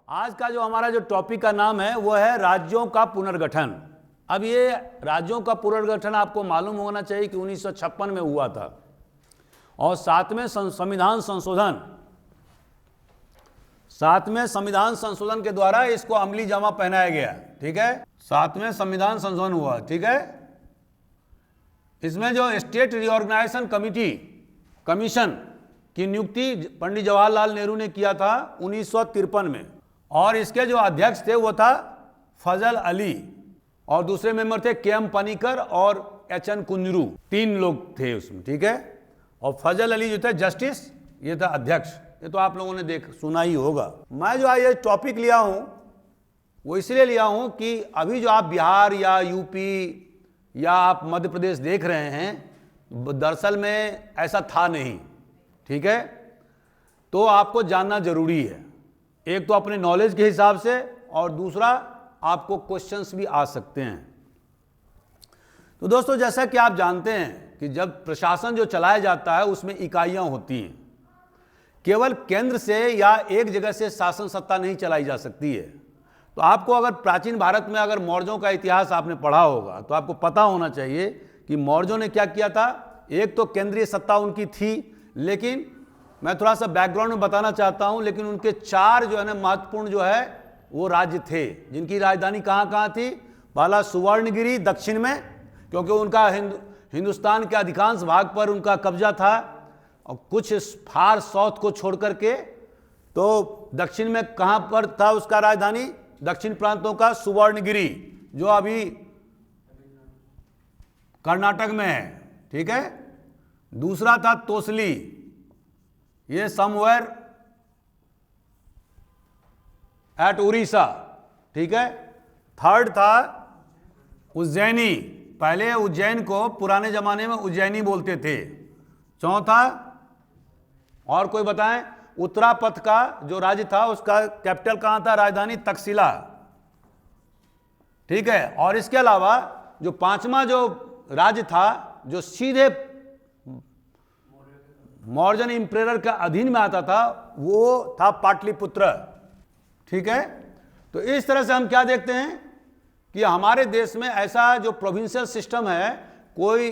आज का जो हमारा जो टॉपिक का नाम है वो है राज्यों का पुनर्गठन। अब ये राज्यों का पुनर्गठन आपको मालूम होना चाहिए कि 1956 में हुआ था और सातवें संविधान संशोधन के द्वारा इसको अमली जामा पहनाया गया। ठीक है, सातवें संविधान संशोधन हुआ। ठीक है, इसमें जो स्टेट रिऑर्गेनाइजेशन कमीशन की नियुक्ति पंडित जवाहरलाल नेहरू ने किया था 1953 में, और इसके जो अध्यक्ष थे वो था फजल अली और दूसरे मेंबर थे के.एम. पनीकर और एच.एन. कुंजरू, 3 लोग थे उसमें। ठीक है, और फजल अली जो थे जस्टिस, ये था अध्यक्ष। ये तो आप लोगों ने सुना ही होगा। मैं जो ये टॉपिक लिया हूं वो इसलिए लिया हूं कि अभी जो आप बिहार या यूपी या आप मध्य प्रदेश देख रहे हैं, दरअसल में ऐसा था नहीं। ठीक है, तो आपको जानना जरूरी है, एक तो अपने नॉलेज के हिसाब से और दूसरा आपको क्वेश्चंस भी आ सकते हैं। तो दोस्तों, जैसा कि आप जानते हैं कि जब प्रशासन जो चलाया जाता है उसमें इकाइयां होती हैं। केवल केंद्र से या एक जगह से शासन सत्ता नहीं चलाई जा सकती है। तो आपको अगर प्राचीन भारत में अगर मौर्यों का इतिहास आपने पढ़ा होगा तो आपको पता होना चाहिए कि मौर्यों ने क्या किया था। एक तो केंद्रीय सत्ता उनकी थी, लेकिन मैं थोड़ा सा बैकग्राउंड में बताना चाहता हूं, लेकिन उनके 4 जो है ना महत्वपूर्ण जो है वो राज्य थे, जिनकी राजधानी कहाँ कहाँ थी। पहला सुवर्णगिरी दक्षिण में, क्योंकि उनका हिंदुस्तान के अधिकांश भाग पर उनका कब्जा था, और कुछ फार साउथ को छोड़ करके तो दक्षिण में कहाँ पर था उसका राजधानी, दक्षिण प्रांतों का सुवर्णगिरी, जो अभी कर्नाटक में है। ठीक है, दूसरा था तोसली, ये समवेयर एट उड़ीसा। ठीक है, थर्ड था उज्जैनी, पहले उज्जैन को पुराने जमाने में उज्जैनी बोलते थे। चौथा, और कोई बताएं, उत्तरापथ का जो राज्य था उसका कैपिटल कहां था, राजधानी तक्षशिला। ठीक है, और इसके अलावा जो 5वां जो राज्य था जो सीधे मौर्यन इंपरेटर के अधीन में आता था, वो था पाटलिपुत्र। ठीक है, तो इस तरह से हम क्या देखते हैं कि हमारे देश में ऐसा जो प्रोविंशियल सिस्टम है कोई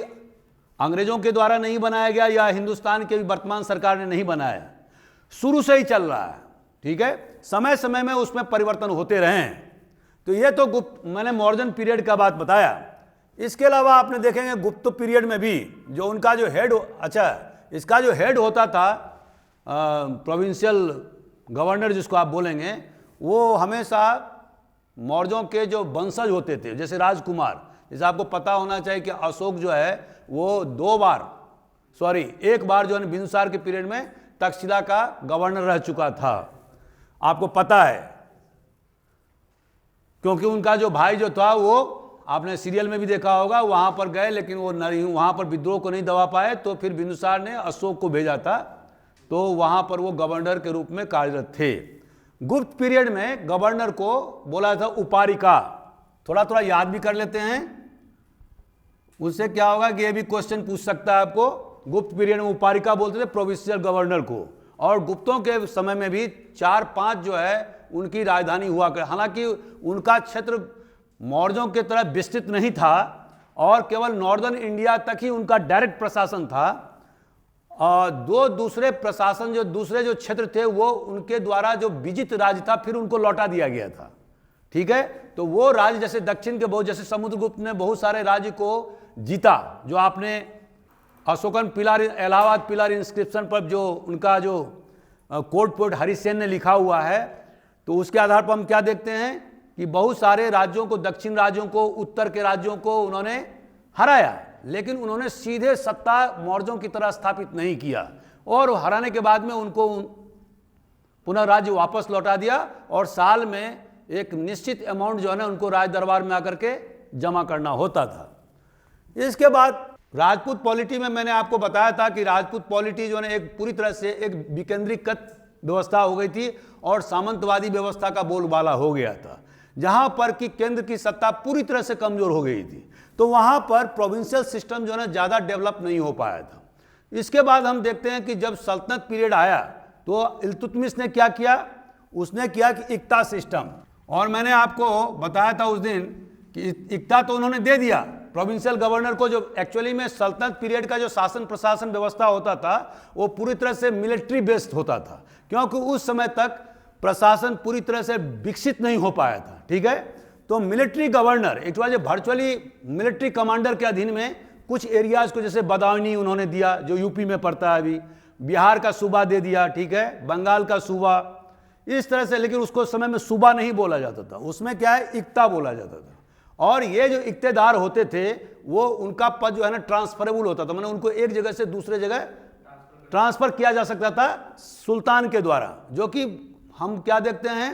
अंग्रेजों के द्वारा नहीं बनाया गया या हिंदुस्तान के वर्तमान सरकार ने नहीं बनाया, शुरू से ही चल रहा है। ठीक है, समय समय में उसमें परिवर्तन होते रहे हैं। तो ये तो मैंने मॉडर्न पीरियड का बात बताया। इसके अलावा आपने देखेंगे गुप्त पीरियड में भी जो उनका जो हेड, इसका जो हेड होता था प्रोविंशियल गवर्नर जिसको आप बोलेंगे, वो हमेशा मौर्यों के जो वंशज होते थे, जैसे राजकुमार। जैसे आपको पता होना चाहिए कि अशोक जो है वो एक बार जो है बिंदुसार के पीरियड में तक्षशिला का गवर्नर रह चुका था, आपको पता है, क्योंकि उनका जो भाई जो था वो आपने सीरियल में भी देखा होगा, वहां पर गए लेकिन वो नहीं, वहां पर विद्रोह को नहीं दबा पाए, तो फिर बिंदुसार ने अशोक को भेजा था, तो वहां पर वो गवर्नर के रूप में कार्यरत थे। गुप्त पीरियड में गवर्नर को बोला था उपारिका। थोड़ा थोड़ा याद भी कर लेते हैं, उससे क्या होगा कि ये भी क्वेश्चन पूछ सकता है आपको। गुप्त पीरियड में उपारिका बोलते थे प्रोविंशियल गवर्नर को, और गुप्तों के समय में भी 4-5 जो है उनकी राजधानी हुआ कर। हालांकि उनका क्षेत्र मौर्यों की तरह विस्तृत नहीं था और केवल नॉर्दर्न इंडिया तक ही उनका डायरेक्ट प्रशासन था, और दूसरे प्रशासन जो दूसरे जो क्षेत्र थे वो उनके द्वारा जो विजित राज्य था फिर उनको लौटा दिया गया था। ठीक है, तो वो राज्य जैसे दक्षिण के जैसे समुद्रगुप्त ने बहुत सारे राज्य को जीता, जो आपने Ashokan pillar, Allahabad pillar inscription पर जो उनका जो कोड पोर्ट हरिसेन ने लिखा हुआ है, तो उसके आधार पर हम क्या देखते हैं कि बहुत सारे राज्यों को, दक्षिण राज्यों को, उत्तर के राज्यों को उन्होंने हराया, लेकिन उन्होंने सीधे सत्ता मौर्यों की तरह स्थापित नहीं किया, और हराने के बाद में उनको पुनः राज्य वापस लौटा दिया, और साल में एक निश्चित अमाउंट जो है ना उनको राज दरबार में आकर के जमा करना होता था। इसके बाद राजपूत पॉलिटी में मैंने आपको बताया था कि राजपूत पॉलिटी जो है एक पूरी तरह से एक विकेंद्रीकृत व्यवस्था हो गई थी और सामंतवादी व्यवस्था का बोलबाला हो गया था, जहां पर कि केंद्र की सत्ता पूरी तरह से कमजोर हो गई थी। तो वहां पर प्रोविंशियल सिस्टम जो है ना ज़्यादा डेवलप नहीं हो पाया था। इसके बाद हम देखते हैं कि जब सल्तनत पीरियड आया तो इल्तुतमिश ने क्या किया, उसने किया कि इक्ता सिस्टम। और मैंने आपको बताया था उस दिन कि इक्ता तो उन्होंने दे दिया प्रोविंशियल गवर्नर को, जो एक्चुअली में सल्तनत पीरियड का जो शासन प्रशासन व्यवस्था होता था वो पूरी तरह से मिलिट्री बेस्ड होता था, क्योंकि उस समय तक प्रशासन पूरी तरह से विकसित नहीं हो पाया था। ठीक है, तो military governor it was virtually military commander के अधीन में कुछ एरियाज को, जैसे बदायूनी उन्होंने दिया जो यूपी में पड़ता है अभी, बिहार का सूबा दे दिया, ठीक है, बंगाल का सूबा, इस तरह से। लेकिन उसको समय में सूबा नहीं बोला जाता था, उसमें क्या है इक्ता बोला जाता था। और ये जो इक्तेदार होते थे वो उनका पद जो है ना ट्रांसफरेबल होता था, मतलब उनको एक जगह से दूसरे जगह ट्रांसफर किया जा सकता था सुल्तान के द्वारा, जो कि हम क्या देखते हैं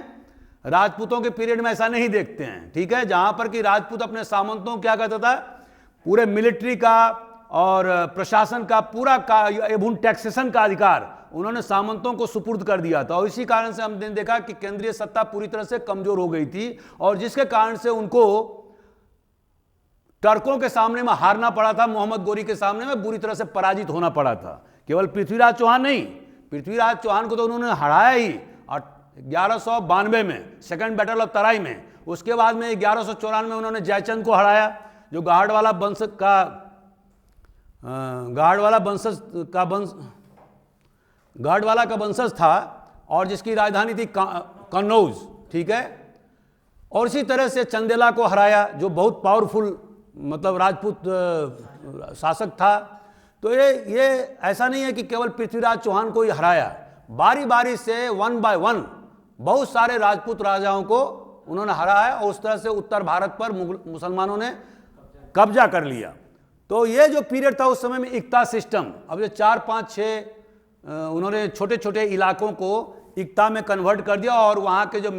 राजपूतों के पीरियड में ऐसा नहीं देखते हैं। ठीक है, जहां पर कि राजपूत अपने सामंतों को क्या कहता था, पूरे मिलिट्री का और प्रशासन का पूरा का एवं टैक्सेशन का अधिकार उन्होंने सामंतों को सुपुर्द कर दिया था। और इसी कारण से हमने देखा कि केंद्रीय सत्ता पूरी तरह से कमजोर हो गई थी, और जिसके कारण से उनको टर्कों के सामने में हारना पड़ा था, मोहम्मद गोरी के सामने में बुरी तरह से पराजित होना पड़ा था। केवल पृथ्वीराज चौहान नहीं, पृथ्वीराज चौहान को तो उन्होंने हराया ही 1192 में सेकंड बैटल ऑफ तराई में। उसके बाद में 1194 में उन्होंने जयचंद को हराया, जो गाहड़वाला का वंशज था और जिसकी राजधानी थी कन्नौज। ठीक है, और इसी तरह से चंदेला को हराया, जो बहुत पावरफुल मतलब राजपूत शासक था। तो ये ऐसा नहीं है कि केवल पृथ्वीराज चौहान को ही हराया, बारी बारी से वन बाय वन बहुत सारे राजपूत राजाओं को उन्होंने हराया, और उस तरह से उत्तर भारत पर मुसलमानों ने कब्जा कर लिया। तो ये जो पीरियड था उस समय में इक्ता सिस्टम, अब ये 4, 5, 6 उन्होंने छोटे छोटे इलाकों को इक्ता में कन्वर्ट कर दिया, और वहाँ के जो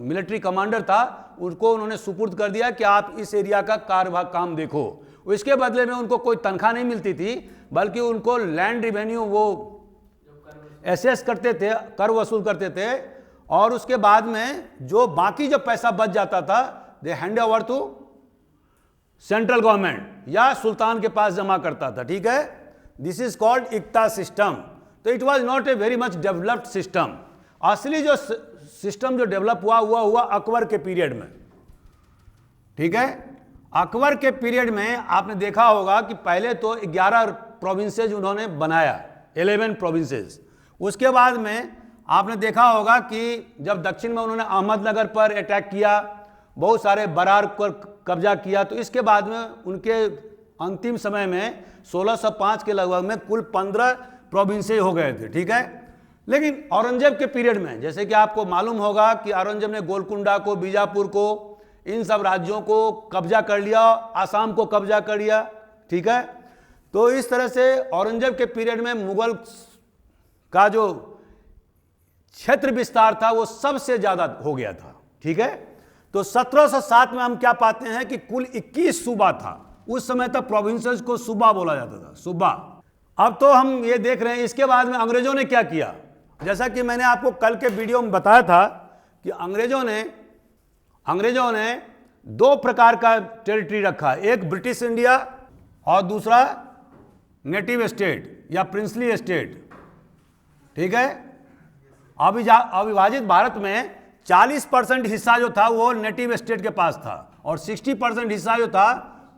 मिलिट्री कमांडर था उनको उन्होंने सुपुर्द कर दिया कि आप इस एरिया का काम देखो। इसके बदले में उनको कोई तनख्वाह नहीं मिलती थी, बल्कि उनको लैंड रिवेन्यू वो एसेस करते थे, कर वसूल करते थे, और उसके बाद में जो बाकी जो पैसा बच जाता था they hand over to central government या सुल्तान के पास जमा करता था। ठीक है, दिस इज कॉल्ड इक्ता सिस्टम। तो it was not a very much developed system. असली जो सिस्टम जो डेवलप हुआ अकबर के पीरियड में। ठीक है, अकबर के पीरियड में आपने देखा होगा कि पहले तो 11 प्रोविंसेज उन्होंने बनाया, 11 प्रोविंसेज। उसके बाद में आपने देखा होगा कि जब दक्षिण में उन्होंने अहमदनगर पर अटैक किया, बहुत सारे बरार पर कब्जा किया, तो इसके बाद में उनके अंतिम समय में 1605 के लगभग में कुल 15 प्रोविंसेज हो गए थे। ठीक है, लेकिन औरंगजेब के पीरियड में जैसे कि आपको मालूम होगा कि औरंगजेब ने गोलकुंडा को, बीजापुर को, इन सब राज्यों को कब्जा कर लिया, आसाम को कब्जा कर लिया। ठीक है, तो इस तरह से औरंगजेब के पीरियड में मुगल का जो क्षेत्र विस्तार था वो सबसे ज्यादा हो गया था। ठीक है, तो 1707 में हम क्या पाते हैं कि कुल 21 सूबा था। उस समय तक प्रोविंसेस को सूबा बोला जाता था, सूबा। अब तो हम ये देख रहे हैं इसके बाद में अंग्रेजों ने क्या किया। जैसा कि मैंने आपको कल के वीडियो में बताया था कि अंग्रेजों ने 2 प्रकार का टेरिटरी रखा, एक ब्रिटिश इंडिया और दूसरा नेटिव स्टेट या प्रिंसली स्टेट। ठीक है, अविभाजित भारत में 40% हिस्सा जो था वो नेटिव स्टेट के पास था, और 60% हिस्सा जो था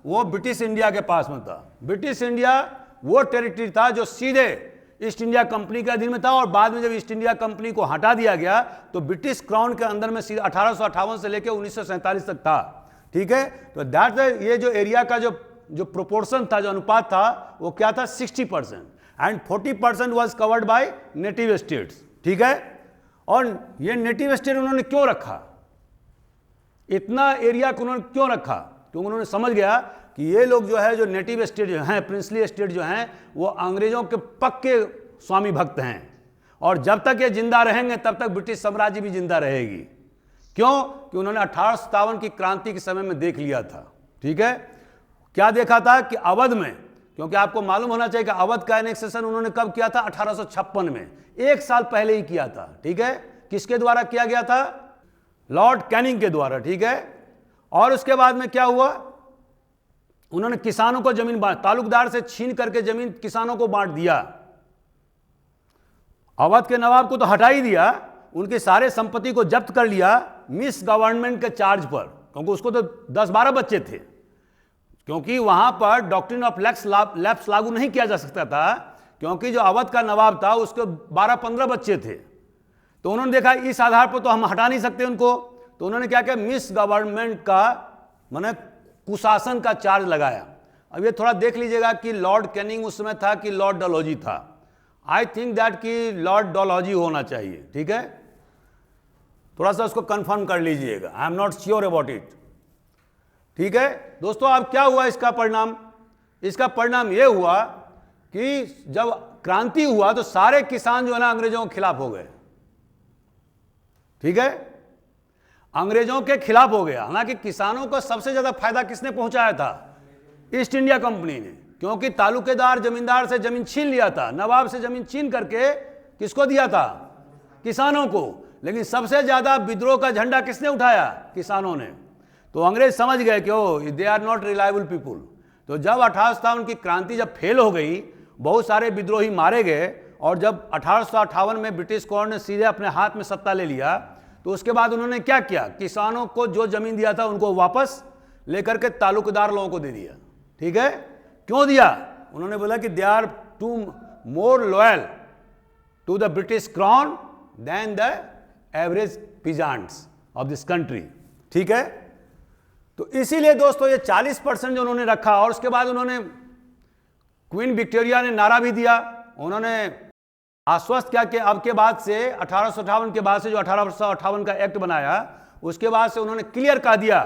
वो ब्रिटिश इंडिया के पास में था। ब्रिटिश इंडिया वो टेरिटरी था जो सीधे ईस्ट इंडिया कंपनी के अधीन में था, और बाद में जब ईस्ट इंडिया कंपनी को हटा दिया गया तो ब्रिटिश क्राउन के अंदर में 1858 से लेकर 1947 तक था। ठीक है, तो दैट ये जो एरिया का जो प्रोपोर्शन था, जो अनुपात था, वो क्या था 60%, and 40% was covered by native states. ठीक है, और ये नेटिव स्टेट उन्होंने क्यों रखा, इतना एरिया को उन्होंने क्यों रखा, क्योंकि उन्होंने समझ गया कि ये लोग जो है, जो नेटिव स्टेट जो हैं, प्रिंसली स्टेट जो हैं, वो अंग्रेजों के पक्के स्वामी भक्त हैं, और जब तक ये जिंदा रहेंगे तब तक ब्रिटिश साम्राज्य भी जिंदा रहेगी। क्यों? कि उन्होंने 1857 की क्रांति के समय में देख लिया था। ठीक है, क्या देखा था कि अवध में, क्योंकि आपको मालूम होना चाहिए कि अवध का एनेक्सेशन उन्होंने कब किया था, 1856 में, 1 साल पहले ही किया था। ठीक है, किसके द्वारा किया गया था, लॉर्ड कैनिंग के द्वारा। ठीक है, और उसके बाद में क्या हुआ, उन्होंने किसानों को जमीन तालुकदार से छीन करके जमीन किसानों को बांट दिया। अवध के नवाब को तो हटा ही दिया, उनकी सारे संपत्ति को जब्त कर लिया मिस गवर्नमेंट के चार्ज पर, क्योंकि उसको तो 10-12 बच्चे थे, क्योंकि वहां पर डॉक्ट्रिन ऑफ लैप्स लागू नहीं किया जा सकता था, क्योंकि जो अवध का नवाब था उसके 12-15 बच्चे थे। तो उन्होंने देखा इस आधार पर तो हम हटा नहीं सकते उनको, तो उन्होंने क्या किया, मिस गवर्नमेंट का माने कुशासन का चार्ज लगाया। अब ये थोड़ा देख लीजिएगा कि लॉर्ड कैनिंग उस समय था कि लॉर्ड डलहौजी था। आई थिंक दैट कि लॉर्ड डलहौजी होना चाहिए, ठीक है, थोड़ा सा उसको कंफर्म कर लीजिएगा, I am not sure about it, ठीक है दोस्तों। अब क्या हुआ इसका परिणाम? इसका परिणाम यह हुआ कि जब क्रांति हुआ तो सारे किसान जो है ना अंग्रेजों के खिलाफ हो गए, ठीक है, अंग्रेजों के खिलाफ हो गया। हालांकि किसानों को सबसे ज्यादा फायदा किसने पहुंचाया था? ईस्ट इंडिया कंपनी ने, क्योंकि तालुकेदार जमींदार से जमीन छीन लिया था, नवाब से जमीन छीन करके किसको दिया था? किसानों को। लेकिन सबसे ज्यादा विद्रोह का झंडा किसने उठाया? किसानों ने। तो अंग्रेज समझ गए कि oh they are not reliable people. तो जब 1857 की क्रांति जब फेल हो गई, बहुत सारे विद्रोही मारे गए, और जब 1858 में ब्रिटिश कौर ने सीधे अपने हाथ में सत्ता ले लिया, तो उसके बाद उन्होंने क्या किया, किसानों को जो जमीन दिया था उनको वापस लेकर के तालुकेदार लोगों को दे दिया, ठीक है। क्यों दिया? उन्होंने बोला कि they are too more loyal to the British crown than the average peasants of this country, ठीक है। तो इसीलिए दोस्तों ये 40% जो उन्होंने रखा, और उसके बाद उन्होंने क्वीन विक्टोरिया ने नारा भी दिया, उन्होंने आश्वस्त किया कि अब के बाद से 1858 के बाद से जो 1858 का एक्ट बनाया, उसके बाद से उन्होंने क्लियर कह दिया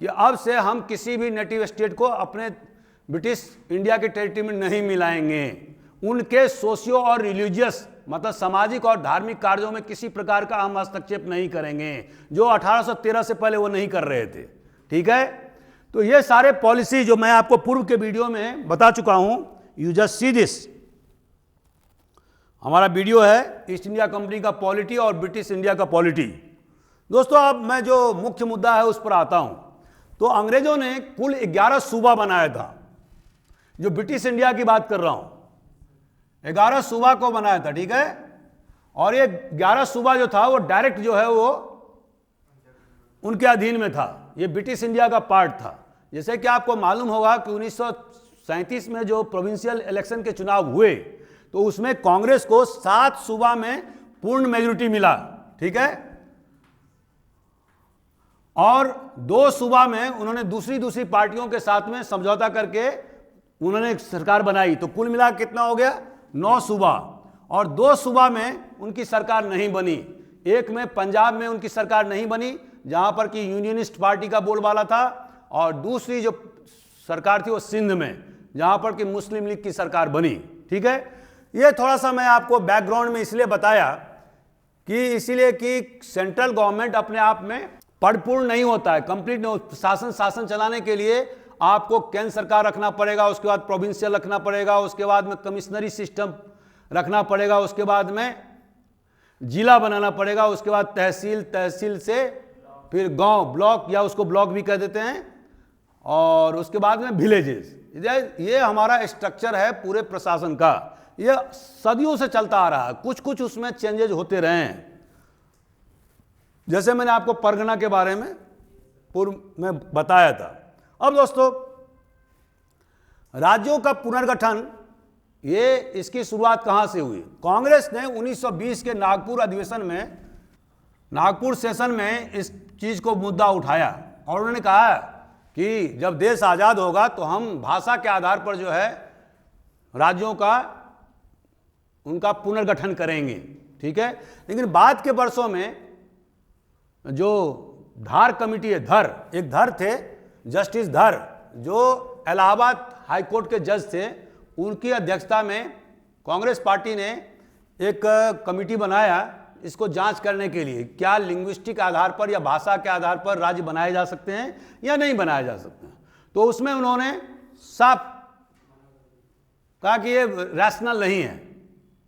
कि अब से हम किसी भी नेटिव स्टेट को अपने ब्रिटिश इंडिया के टेरिटरी में नहीं मिलाएंगे। उनके सोशियो और रिलीजियस मतलब सामाजिक और धार्मिक कार्यों में किसी प्रकार का हम हस्तक्षेप नहीं करेंगे, जो 1813 से पहले वो नहीं कर रहे थे, ठीक है। तो ये सारे पॉलिसी जो मैं आपको पूर्व के वीडियो में बता चुका हूं, यू जस्ट सी दिस। हमारा वीडियो है ईस्ट इंडिया कंपनी का पॉलिटी और ब्रिटिश इंडिया का पॉलिटी। दोस्तों अब मैं जो मुख्य मुद्दा है उस पर आता हूं। तो अंग्रेजों ने कुल 11 सूबा बनाया था, जो ब्रिटिश इंडिया की बात कर रहा हूं, 11 सूबा को बनाया था, ठीक है। और ये 11 सूबा जो था वो डायरेक्ट जो है वो उनके अधीन में था, ये ब्रिटिश इंडिया का पार्ट था। जैसे कि आपको मालूम होगा कि 1937 में जो प्रोविंशियल इलेक्शन के चुनाव हुए, तो उसमें कांग्रेस को 7 सूबा में पूर्ण मेजॉरिटी मिला, ठीक है, और 2 सूबा में उन्होंने दूसरी पार्टियों के साथ में समझौता करके उन्होंने सरकार बनाई। तो कुल मिला कितना हो गया? 9 सूबा। और 2 सूबा में उनकी सरकार नहीं बनी। एक में पंजाब में उनकी सरकार नहीं बनी, जहां पर कि यूनियनिस्ट पार्टी का बोलबाला था, और दूसरी जो सरकार थी वो सिंध में, जहां पर कि मुस्लिम लीग की सरकार बनी, ठीक है। ये थोड़ा सा मैं आपको बैकग्राउंड में इसलिए बताया कि इसीलिए कि सेंट्रल गवर्नमेंट अपने आप में परिपूर्ण नहीं होता है, कंप्लीट शासन चलाने के लिए आपको केंद्र सरकार रखना पड़ेगा, उसके बाद प्रोविंशियल रखना पड़ेगा, उसके बाद में कमिश्नरी सिस्टम रखना पड़ेगा, उसके बाद में जिला बनाना पड़ेगा, उसके बाद तहसील से फिर गांव, ब्लॉक, या उसको ब्लॉक भी कह देते हैं, और उसके बाद में विलेजेस। ये हमारा स्ट्रक्चर है पूरे प्रशासन का। ये सदियों से चलता आ रहा है, कुछ उसमें चेंजेज होते रहे हैं। जैसे मैंने आपको परगना के बारे में पूर्व में बताया था। अब दोस्तों राज्यों का पुनर्गठन, ये इसकी शुरुआत कहां से हुई? कांग्रेस ने 1920 के नागपुर सेशन में इस चीज को मुद्दा उठाया, और उन्होंने कहा कि जब देश आजाद होगा तो हम भाषा के आधार पर जो है राज्यों का उनका पुनर्गठन करेंगे, ठीक है। लेकिन बाद के वर्षों में जो धार कमिटी है, एक धर थे, जस्टिस धर, जो इलाहाबाद हाई कोर्ट के जज थे, उनकी अध्यक्षता में कांग्रेस पार्टी ने एक कमिटी बनाया इसको जांच करने के लिए, क्या लिंग्विस्टिक आधार पर या भाषा के आधार पर राज्य बनाए जा सकते हैं या नहीं बनाए जा सकते हैं। तो उसमें उन्होंने साफ कहा कि ये रैशनल नहीं है,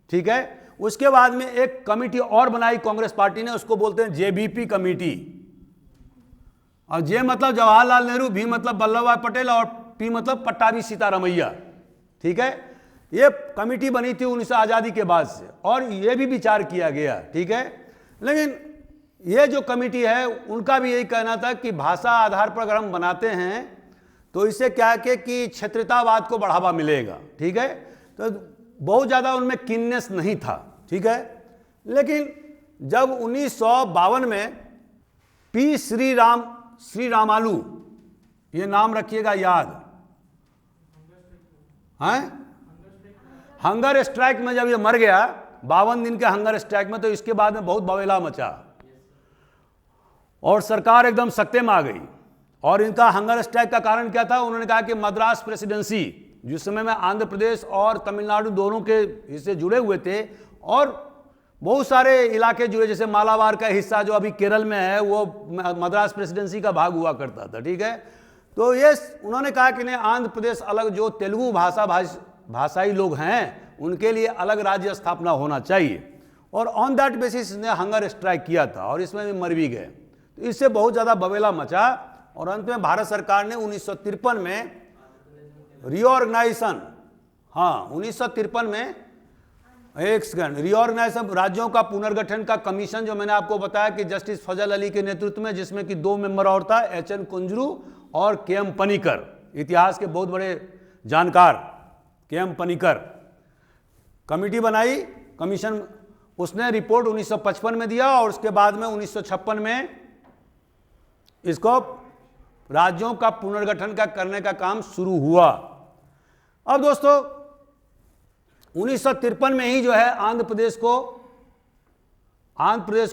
ठीक है। उसके बाद में एक कमिटी और बनाई कांग्रेस पार्टी ने, उसको बोलते हैं जेबीपी कमिटी। और जे मतलब जवाहरलाल नेहरू, भी मतलब वल्लभ भाई पटेल, और पी मतलब पट्टाभी सीतारमैया, ठीक है। ये कमिटी बनी थी 19 आजादी के बाद से, और ये भी विचार किया गया, ठीक है। लेकिन ये जो कमेटी है उनका भी यही कहना था कि भाषा आधार पर अगर हम बनाते हैं तो इससे क्या है कि क्षेत्रीयतावाद को बढ़ावा मिलेगा, ठीक है। तो बहुत ज़्यादा उनमें कीननेस नहीं था, ठीक है। लेकिन जब 1952 में पी श्रीरामालू, ये नाम रखिएगा याद, हैं, हंगर स्ट्राइक में जब ये मर गया 52 दिन के हंगर स्ट्राइक में, तो इसके बाद में बहुत बवेला मचा और सरकार एकदम सख्ते में आ गई। और इनका हंगर स्ट्राइक का कारण क्या था? उन्होंने कहा कि मद्रास प्रेसिडेंसी, जिस समय में आंध्र प्रदेश और तमिलनाडु दोनों के हिस्से जुड़े हुए थे और बहुत सारे इलाके जुड़े, जैसे मालाबार का हिस्सा जो अभी केरल में है वो मद्रास प्रेसिडेंसी का भाग हुआ करता था, ठीक है। तो ये उन्होंने कहा कि नहीं, आंध्र प्रदेश अलग, जो तेलुगु भाषाई लोग हैं उनके लिए अलग राज्य स्थापना होना चाहिए। और ऑन दैट बेसिस ने हंगर स्ट्राइक किया था और इसमें भी मर भी गए। तो इससे बहुत ज़्यादा बवेला मचा और अंत में भारत सरकार ने 1953 में रीऑर्गेनाइजेशन, हाँ 1953 में एक सेकंड, रीऑर्गेनाइजेशन, राज्यों का पुनर्गठन का कमीशन, जो मैंने आपको बताया कि जस्टिस फजल अली के नेतृत्व में, जिसमें कि 2 मेंबर और था, एच.एन. कुंजरू और के.एम. पनिकर, इतिहास के बहुत बड़े जानकार के.एम. पनिकर, कमेटी बनाई, कमीशन, उसने रिपोर्ट 1955 में दिया और उसके बाद में 1956 में इसको राज्यों का पुनर्गठन का करने का काम शुरू हुआ। अब दोस्तों 1953 में ही जो है आंध्र प्रदेश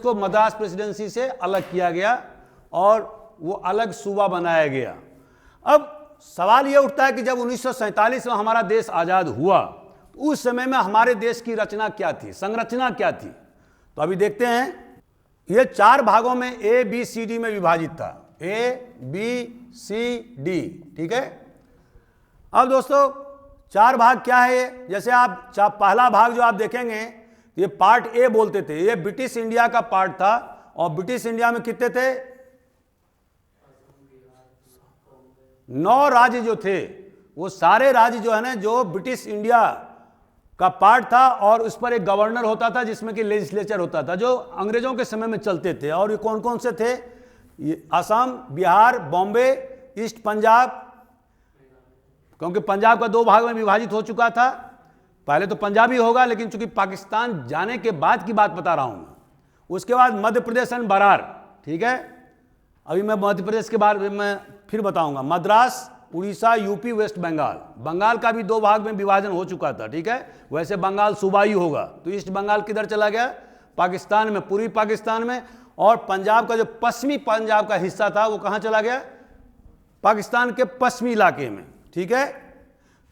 को मद्रास प्रेसिडेंसी से अलग किया गया और वो अलग सूबा बनाया गया। अब सवाल ये उठता है कि जब 1947 में हमारा देश आज़ाद हुआ तो उस समय में हमारे देश की रचना क्या थी, संरचना क्या थी? तो अभी देखते हैं, ये 4 भागों में A, B, C, D में विभाजित था, A, B, C, D, ठीक है। अब दोस्तों 4 भाग क्या है ये? जैसे आप पहला भाग जो आप देखेंगे, ये पार्ट ए बोलते थे, ये ब्रिटिश इंडिया का पार्ट था और ब्रिटिश इंडिया में कितने थे? 9 राज्य जो थे, वो सारे राज्य जो है ना, जो ब्रिटिश इंडिया का पार्ट था और उस पर एक गवर्नर होता था जिसमें कि लेजिस्लेचर होता था, जो अंग्रेजों के समय में चलते थे। और ये कौन कौन से थे? ये असम, बिहार, बॉम्बे, ईस्ट पंजाब, क्योंकि पंजाब का 2 भाग में विभाजित हो चुका था। पहले तो पंजाबी होगा, लेकिन चूंकि पाकिस्तान जाने के बाद की बात बता रहा हूं मैं। उसके बाद मध्य प्रदेश एंड बरार, ठीक है। अभी मैं मध्य प्रदेश के बारे में फिर बताऊंगा। मद्रास, उड़ीसा, यूपी, वेस्ट बंगाल, बंगाल का भी 2 भाग में विभाजन हो चुका था, ठीक है। वैसे बंगाल सूबाई होगा, तो ईस्ट बंगाल किधर चला गया? पाकिस्तान में, पूर्वी पाकिस्तान में। और पंजाब का जो पश्चिमी पंजाब का हिस्सा था वो कहां चला गया? पाकिस्तान के पश्चिमी इलाके में, ठीक है।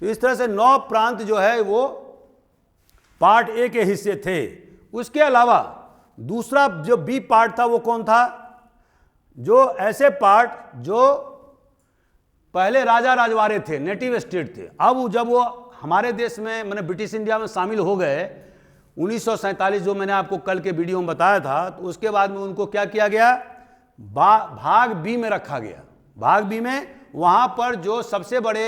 तो इस तरह से 9 प्रांत जो है वो पार्ट ए के हिस्से थे। उसके अलावा दूसरा जो बी पार्ट था वो कौन था? जो ऐसे पार्ट जो पहले राजा राजवाड़े थे, नेटिव स्टेट थे। अब जब वो हमारे देश में, मैंने ब्रिटिश इंडिया में शामिल हो गए 1947, जो मैंने आपको कल के वीडियो में बताया था, तो उसके बाद में उनको क्या किया गया? भाग बी में रखा गया। भाग बी में वहां पर जो सबसे बड़े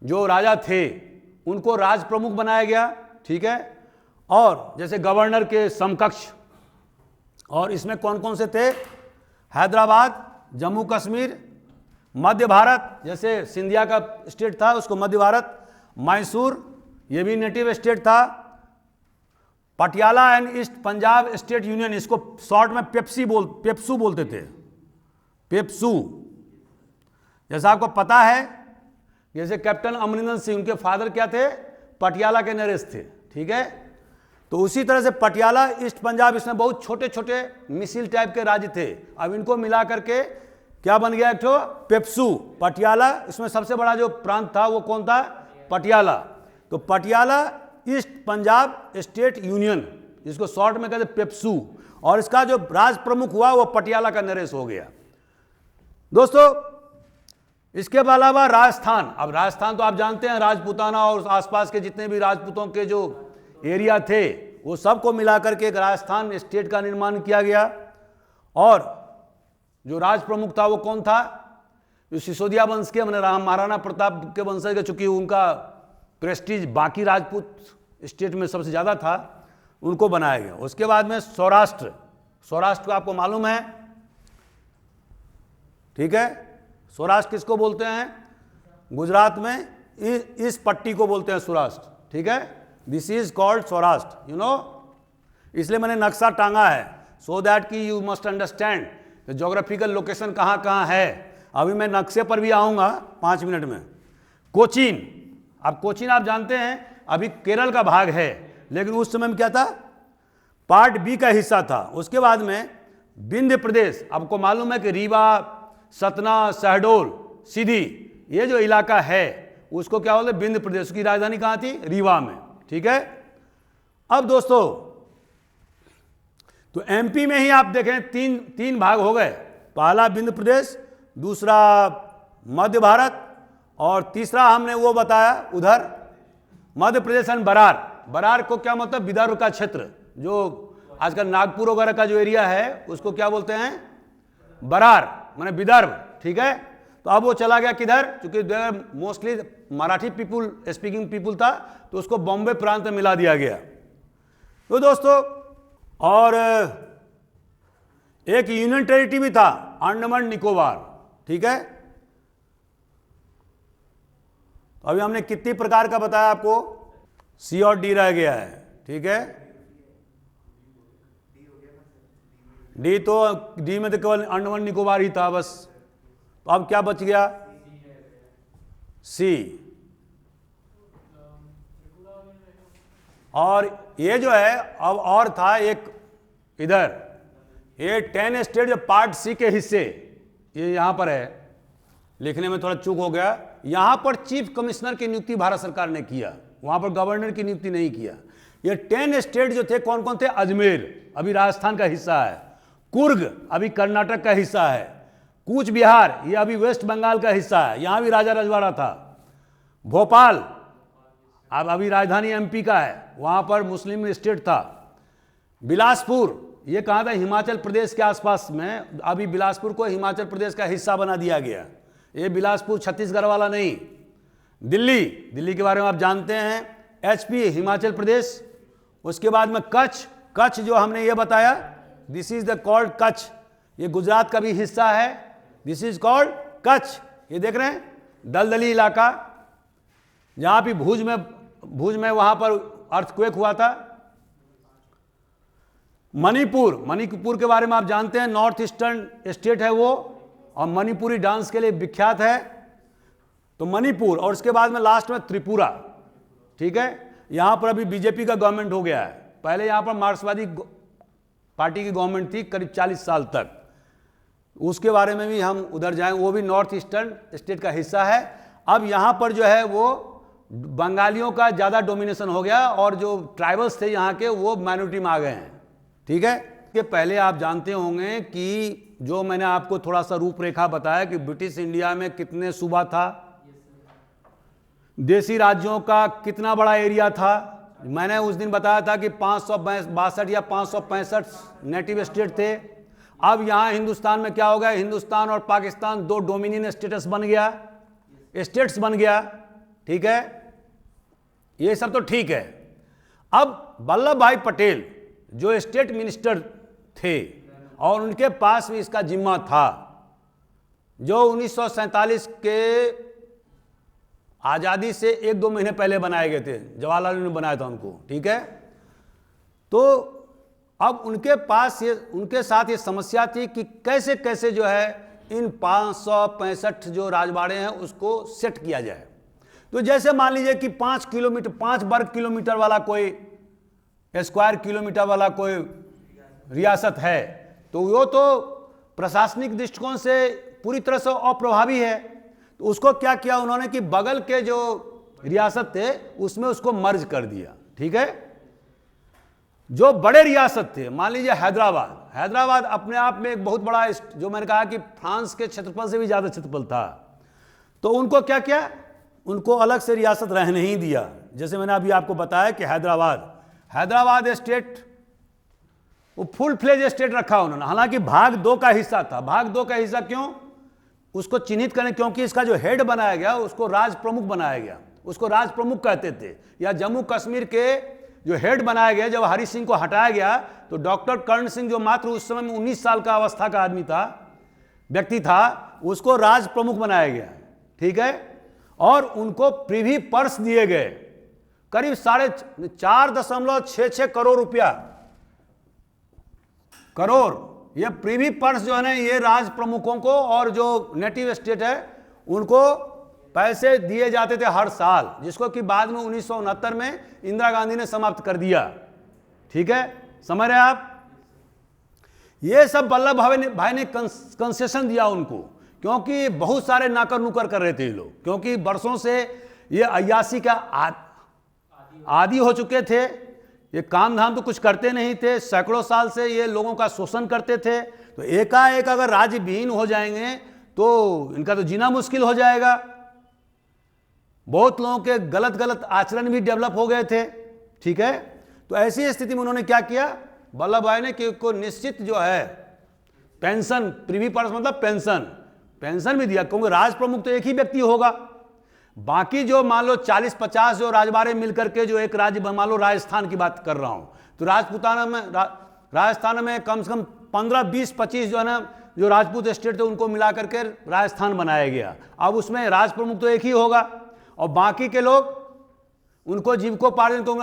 जो राजा थे उनको राज प्रमुख बनाया गया, ठीक है। और जैसे गवर्नर के समकक्ष, और इसमें कौन कौन से थे? हैदराबाद, जम्मू कश्मीर, मध्य भारत, जैसे सिंधिया का स्टेट था उसको मध्य भारत, मैसूर, ये भी नेटिव स्टेट था, Patiala and east Punjab state union, इसको शॉर्ट में पेप्सू बोलते थे, पेप्सू। जैसा आपको पता है, जैसे कैप्टन अमरिंदर सिंह, उनके फादर क्या थे? पटियाला के नरेश थे, ठीक है। तो उसी तरह से पटियाला, ईस्ट पंजाब, इसमें बहुत छोटे छोटे मिसिल टाइप के राज्य थे। अब इनको मिला करके क्या बन गया? एक ठो पेप्सू, पटियाला। इसमें सबसे बड़ा जो प्रांत था वो कौन था? पटियाला। तो Patiala east Punjab state union, जिसको शॉर्ट में कहते पेप्सू, और इसका जो राज प्रमुख हुआ वो पटियाला का नरेश हो गया। दोस्तों इसके अलावा राजस्थान, अब राजस्थान तो आप जानते हैं, राजपूताना और आसपास के जितने भी राजपूतों के जो एरिया थे वो सबको मिलाकर के एक राजस्थान स्टेट का निर्माण किया गया। और जो राज प्रमुख था वो कौन था? जो सिसोदिया वंश के, मैंने महाराणा प्रताप के वंशज के, चूंकि उनका प्रेस्टीज बाकी राजपूत स्टेट में सबसे ज़्यादा था, उनको बनाया गया। उसके बाद में सौराष्ट्र, सौराष्ट्र को आपको मालूम है, ठीक है। सौराष्ट्र किसको बोलते हैं? गुजरात में इस पट्टी को बोलते हैं सौराष्ट्र, ठीक है। This is called Saurashtra, you know. इसलिए मैंने नक्शा टांगा है, सो दैट कि you must understand geographical location कहाँ कहाँ है। अभी मैं नक्शे पर भी आऊँगा 5 मिनट में। कोचीन, अब कोचीन आप जानते हैं अभी केरल का भाग है, लेकिन उस समय में क्या था? पार्ट बी का हिस्सा था। उसके बाद में विंध्य प्रदेश, आपको मालूम है कि रीवा, सतना, शहडोल, सीधी, ये जो इलाका है उसको क्या बोलते हैं? विंध्य प्रदेश। की राजधानी कहाँ थी? रीवा में, ठीक है। अब दोस्तों, तो एमपी में ही आप देखें तीन भाग हो गए। पहला विंध्य प्रदेश, दूसरा मध्य भारत, और तीसरा हमने वो बताया उधर मध्य प्रदेश एंड बरार। बरार को क्या मतलब? विदर्भ का क्षेत्र, जो आजकल नागपुर वगैरह का जो एरिया है उसको क्या बोलते हैं? बरार, माने विदर्भ, ठीक है। तो अब वो चला गया किधर? क्योंकि mostly Marathi people speaking people था, तो उसको बॉम्बे प्रांत में मिला दिया गया। तो दोस्तों, और एक यूनियन टेरिटरी भी था, अंडमान निकोबार, ठीक है। तो अभी हमने कितनी प्रकार का बताया आपको? सी और डी रह गया है, ठीक है। डी तो डी में तो केवल अंडमान निकोबार ही था बस। तो अब क्या बच गया? सी। और ये जो है अब और था एक इधर, ये 10 स्टेट जो पार्ट सी के हिस्से, ये यहां पर है, लिखने में थोड़ा चूक हो गया। यहां पर चीफ कमिश्नर की नियुक्ति भारत सरकार ने किया, वहां पर गवर्नर की नियुक्ति नहीं किया। ये 10 स्टेट जो थे कौन कौन थे? अजमेर अभी राजस्थान का हिस्सा है, कुर्ग अभी कर्नाटक का हिस्सा है, कूच बिहार ये अभी वेस्ट बंगाल का हिस्सा है, यहां भी राजा रजवाड़ा था। भोपाल अब अभी राजधानी एमपी का है, वहां पर मुस्लिम स्टेट था। बिलासपुर ये कहाँ था? हिमाचल प्रदेश के आसपास में, अभी बिलासपुर को हिमाचल प्रदेश का हिस्सा बना दिया गया। ये बिलासपुर छत्तीसगढ़ वाला नहीं। दिल्ली, दिल्ली के बारे में आप जानते हैं, एचपी हिमाचल प्रदेश। उसके बाद में कच्छ, कच्छ जो हमने ये बताया, this is the called Kutch, ये गुजरात का भी हिस्सा है, दिस इज कॉल्ड कच्छ। ये देख रहे हैं दलदली इलाका, जहां भी भुज में वहां पर अर्थक्वेक हुआ था। मणिपुर, मणिपुर के बारे में आप जानते हैं, नॉर्थ ईस्टर्न स्टेट है वो, और मणिपुरी डांस के लिए विख्यात है। तो मणिपुर, और उसके बाद में लास्ट में त्रिपुरा, ठीक है। यहां पर अभी बीजेपी का गवर्नमेंट हो गया है, पहले यहां पर मार्क्सवादी पार्टी की गवर्नमेंट थी करीब 40 साल तक। उसके बारे में भी हम उधर जाएं, वो भी नॉर्थ ईस्टर्न स्टेट का हिस्सा है। अब यहां पर जो है वो बंगालियों का ज़्यादा डोमिनेशन हो गया, और जो ट्राइबल्स थे यहाँ के वो माइनॉरिटी में आ गए हैं, ठीक है। कि पहले आप जानते होंगे कि जो मैंने आपको थोड़ा सा रूपरेखा बताया कि ब्रिटिश इंडिया में कितने सूबा था, देसी राज्यों का कितना बड़ा एरिया था। मैंने उस दिन बताया था कि 562 या 565 नेटिव स्टेट थे। अब यहाँ हिंदुस्तान में क्या हो गया? हिंदुस्तान और पाकिस्तान 2 डोमिनियन स्टेटस बन गया, स्टेट्स बन गया, ठीक है। ये सब तो ठीक है। अब वल्लभ भाई पटेल जो स्टेट मिनिस्टर थे, और उनके पास भी इसका जिम्मा था, जो 1947 के आज़ादी से 1-2 महीने पहले बनाए गए थे, जवाहरलाल नेहरू ने बनाया था उनको, ठीक है। तो अब उनके पास ये, उनके साथ ये समस्या थी कि कैसे कैसे जो है इन 565 जो राजवाड़े हैं उसको सेट किया जाए। तो जैसे मान लीजिए कि 5 किलोमीटर, 5 वर्ग किलोमीटर वाला कोई, स्क्वायर किलोमीटर वाला कोई रियासत है, तो वो तो प्रशासनिक दृष्टिकोण से पूरी तरह से अप्रभावी है। तो उसको क्या किया उन्होंने कि बगल के जो रियासत थे उसमें उसको मर्ज कर दिया, ठीक है। जो बड़े रियासत थे, मान लीजिए हैदराबाद, हैदराबाद अपने आप में एक बहुत बड़ा, जो मैंने कहा कि फ्रांस के क्षेत्रफल से भी ज्यादा क्षेत्रफल था, तो उनको क्या किया? उनको अलग से रियासत रहने ही दिया। जैसे मैंने अभी आपको बताया कि हैदराबाद स्टेट वो फुल फ्लेज स्टेट रखा उन्होंने, हालांकि भाग 2 का हिस्सा था। भाग 2 का हिस्सा क्यों उसको चिन्हित करें? क्योंकि इसका जो हेड बनाया गया उसको राज प्रमुख बनाया गया, उसको राज प्रमुख कहते थे। या जम्मू कश्मीर के जो हेड बनाया गया, जब हरि सिंह को हटाया गया तो डॉक्टर कर्ण सिंह जो मात्र उस समय में 19 साल का अवस्था का आदमी था, व्यक्ति था, उसको राज प्रमुख बनाया गया। ठीक है, और उनको प्रिवी पर्स दिए गए करीब 4.66 करोड़ रुपया, करोड़। ये प्रिवी पर्स जो है ना, ये राज प्रमुखों को और जो नेटिव स्टेट है उनको पैसे दिए जाते थे हर साल, जिसको कि बाद में 1969 में इंदिरा गांधी ने समाप्त कर दिया। ठीक है, समझ रहे हैं आप? ये सब वल्लभ भाई ने कंसेशन दिया उनको, क्योंकि बहुत सारे नाकर नुकर कर रहे थे ये लोग, क्योंकि वर्षों से ये अय्यासी का आदी हो चुके थे। ये काम धाम तो कुछ करते नहीं थे, सैकड़ों साल से ये लोगों का शोषण करते थे। तो एकाएक अगर राज्य विहीन हो जाएंगे तो इनका तो जीना मुश्किल हो जाएगा। बहुत लोगों के गलत गलत आचरण भी डेवलप हो गए थे। ठीक है, तो ऐसी स्थिति में उन्होंने क्या किया, वल्लभ भाई ने कि को निश्चित जो है पेंशन, प्रिवी पर्स मतलब पेंशन भी दिया, क्योंकि राज प्रमुख तो एक ही व्यक्ति होगा। बाकी जो मान लो 40-50 जो राजवाड़े मिलकर के जो एक राज्य, मान लो राजस्थान की बात कर रहा हूं, तो राजस्थान में कम से कम 15-20-25 जो है ना, जो राजपूत स्टेट थे उनको मिला करके राजस्थान बनाया गया। अब उसमें राज प्रमुख तो एक ही होगा और बाकी के लोग उनको जीविकोपार्जन को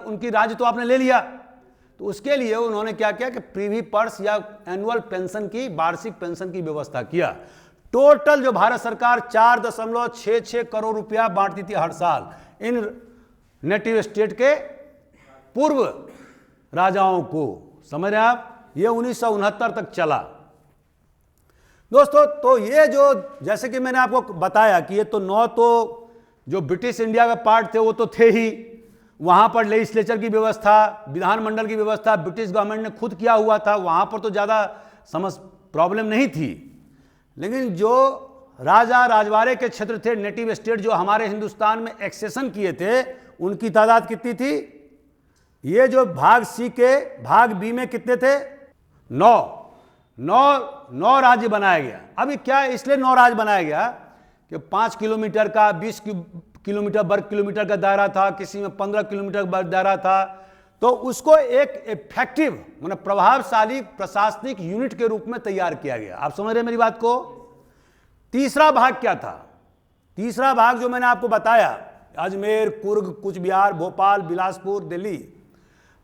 उनकी राज्य तो आपने ले लिया। तो उसके लिए उन्होंने क्या किया कि प्रिवी पर्स या एनुअल पेंशन की, वार्षिक पेंशन की व्यवस्था किया। टोटल जो भारत सरकार 4.66 करोड़ रुपया बांटती थी हर साल इन नेटिव स्टेट के पूर्व राजाओं को। समझ रहे हैं आप? ये 1969 तक चला दोस्तों। तो ये जो, जैसे कि मैंने आपको बताया कि ये तो 9 तो जो ब्रिटिश इंडिया का पार्ट थे वो तो थे ही, वहां पर लेजिस्लेचर की व्यवस्था, विधानमंडल की व्यवस्था ब्रिटिश गवर्नमेंट ने खुद किया हुआ था, वहां पर तो ज़्यादा प्रॉब्लम नहीं थी। लेकिन जो राजा राजवाड़े के क्षेत्र थे, नेटिव स्टेट जो हमारे हिंदुस्तान में एक्सेशन किए थे, उनकी तादाद कितनी थी? ये जो भाग सी के भाग बी में कितने थे? 9 राज्य बनाया गया। अभी क्या इसलिए 9 राज्य बनाया गया कि 5 किलोमीटर का, 20 किलोमीटर वर्ग किलोमीटर का दायरा था, किसी में 15 किलोमीटर का दायरा था, तो उसको एक इफेक्टिव मतलब प्रभावशाली प्रशासनिक यूनिट के रूप में तैयार किया गया। आप समझ रहे हैं मेरी बात को? तीसरा भाग क्या था? तीसरा भाग जो मैंने आपको बताया, अजमेर, कुर्ग, कुछ बिहार, भोपाल, बिलासपुर, दिल्ली।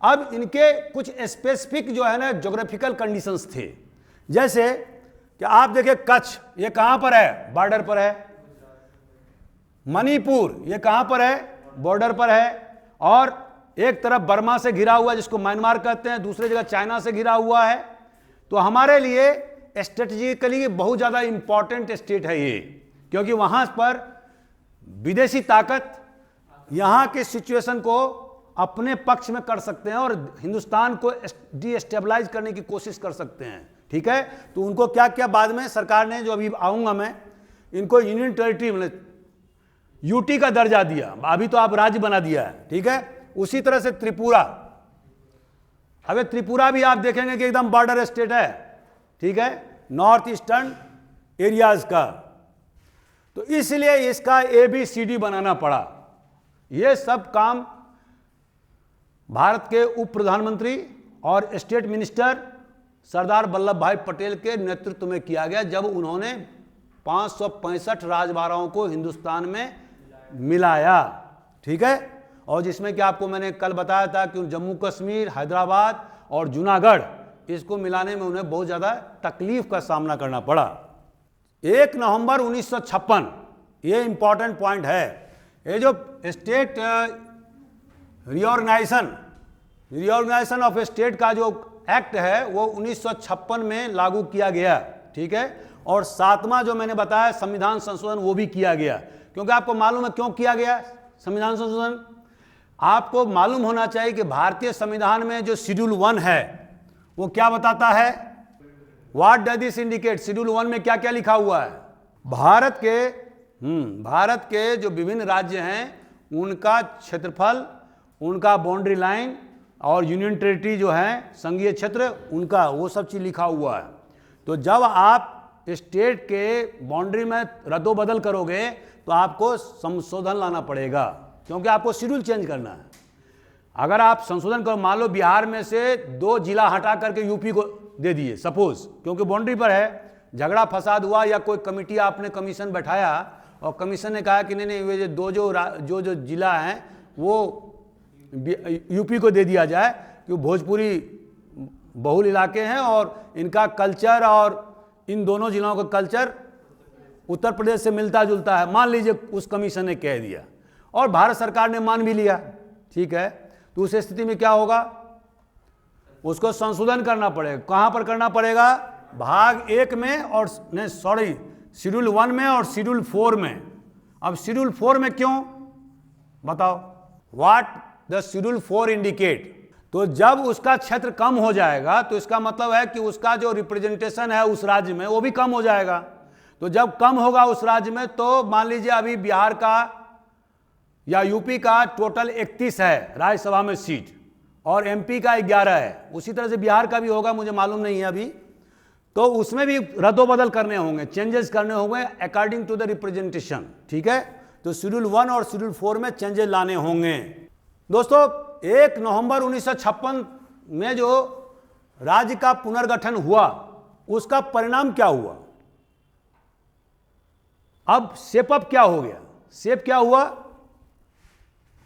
अब इनके कुछ स्पेसिफिक जो है ना ज्योग्राफिकल कंडीशंस थे, जैसे कि आप देखिए कच्छ, ये कहां पर है? बॉर्डर पर है। मणिपुर ये कहां पर है? बॉर्डर पर है। और एक तरफ बर्मा से घिरा हुआ जिसको म्यांमार कहते हैं, दूसरी जगह चाइना से घिरा हुआ है। तो हमारे लिए स्ट्रेटेजिकली बहुत ज़्यादा इंपॉर्टेंट स्टेट है ये, क्योंकि वहाँ पर विदेशी ताकत यहाँ के सिचुएशन को अपने पक्ष में कर सकते हैं और हिंदुस्तान को डीस्टेबलाइज करने की कोशिश कर सकते हैं। ठीक है, तो उनको क्या किया बाद में सरकार ने, जो अभी आऊँगा मैं, इनको यूनियन टेरिटरी मतलब यूटी का दर्जा दिया। अभी तो आप राज्य बना दिया है। ठीक है, उसी तरह से त्रिपुरा, अबे त्रिपुरा भी आप देखेंगे कि एकदम बॉर्डर स्टेट है। ठीक है, नॉर्थ ईस्टर्न एरियाज का। तो इसलिए इसका ABCD बनाना पड़ा। यह सब काम भारत के उप प्रधानमंत्री और स्टेट मिनिस्टर सरदार वल्लभ भाई पटेल के नेतृत्व में किया गया, जब उन्होंने 565 राजवाड़ाओं को हिंदुस्तान में मिलाया। ठीक है, और जिसमें कि आपको मैंने कल बताया था कि जम्मू कश्मीर, हैदराबाद और जूनागढ़, इसको मिलाने में उन्हें बहुत ज़्यादा तकलीफ का सामना करना पड़ा। 1 नवंबर 1956, ये इंपॉर्टेंट पॉइंट है। ये जो स्टेट रिऑर्गेनाइजेशन ऑफ स्टेट का जो एक्ट है वो 1956 में लागू किया गया। ठीक है, और 7वां जो मैंने बताया संविधान संशोधन वो भी किया गया। क्योंकि आपको मालूम है क्यों किया गया संविधान संशोधन? आपको मालूम होना चाहिए कि भारतीय संविधान में जो शेड्यूल 1 है वो क्या बताता है? What does this indicate? Schedule 1 में क्या क्या लिखा हुआ है? भारत के जो विभिन्न राज्य हैं उनका क्षेत्रफल, उनका बाउंड्री लाइन और यूनियन टेरिटरी जो है संघीय क्षेत्र उनका, वो सब चीज़ लिखा हुआ है। तो जब आप स्टेट के बाउंड्री में रद्दोबदल करोगे तो आपको संशोधन लाना पड़ेगा, क्योंकि आपको शेड्यूल चेंज करना है। अगर आप संशोधन करो, मान लो बिहार में से 2 जिला हटा करके यूपी को दे दिए सपोज, क्योंकि बाउंड्री पर है, झगड़ा फसाद हुआ या कोई कमेटी आपने कमीशन बैठाया और कमीशन ने कहा कि नहीं नहीं ये जो जिला हैं वो यूपी को दे दिया जाए, क्योंकि भोजपुरी बहुल इलाके हैं और इनका कल्चर और इन दोनों जिलों का कल्चर उत्तर प्रदेश से मिलता जुलता है, मान लीजिए उस कमीशन ने कह दिया और भारत सरकार ने मान भी लिया, ठीक है, तो उस स्थिति में क्या होगा, उसको संशोधन करना पड़ेगा। कहां पर करना पड़ेगा, भाग 1 में और शेड्यूल 1 में और शेड्यूल 4 में। अब शेड्यूल 4 में क्यों बताओ, व्हाट द शेड्यूल 4 इंडिकेट। तो जब उसका क्षेत्र कम हो जाएगा तो इसका मतलब है कि उसका जो रिप्रेजेंटेशन है उस राज्य में वो भी कम हो जाएगा। तो जब कम होगा उस राज्य में, तो मान लीजिए अभी बिहार का या यूपी का टोटल 31 है राज्यसभा में सीट और एमपी का 11 है, उसी तरह से बिहार का भी होगा, मुझे मालूम नहीं है अभी, तो उसमें भी रद्दोबदल करने होंगे, चेंजेस करने होंगे अकॉर्डिंग टू द रिप्रेजेंटेशन, ठीक है। तो शेड्यूल 1 और शेड्यूल 4 में चेंजेस लाने होंगे। दोस्तों 1 नवंबर 1956 में जो राज्य का पुनर्गठन हुआ उसका परिणाम क्या हुआ, अब शेप अप क्या हो गया, शेप क्या हुआ,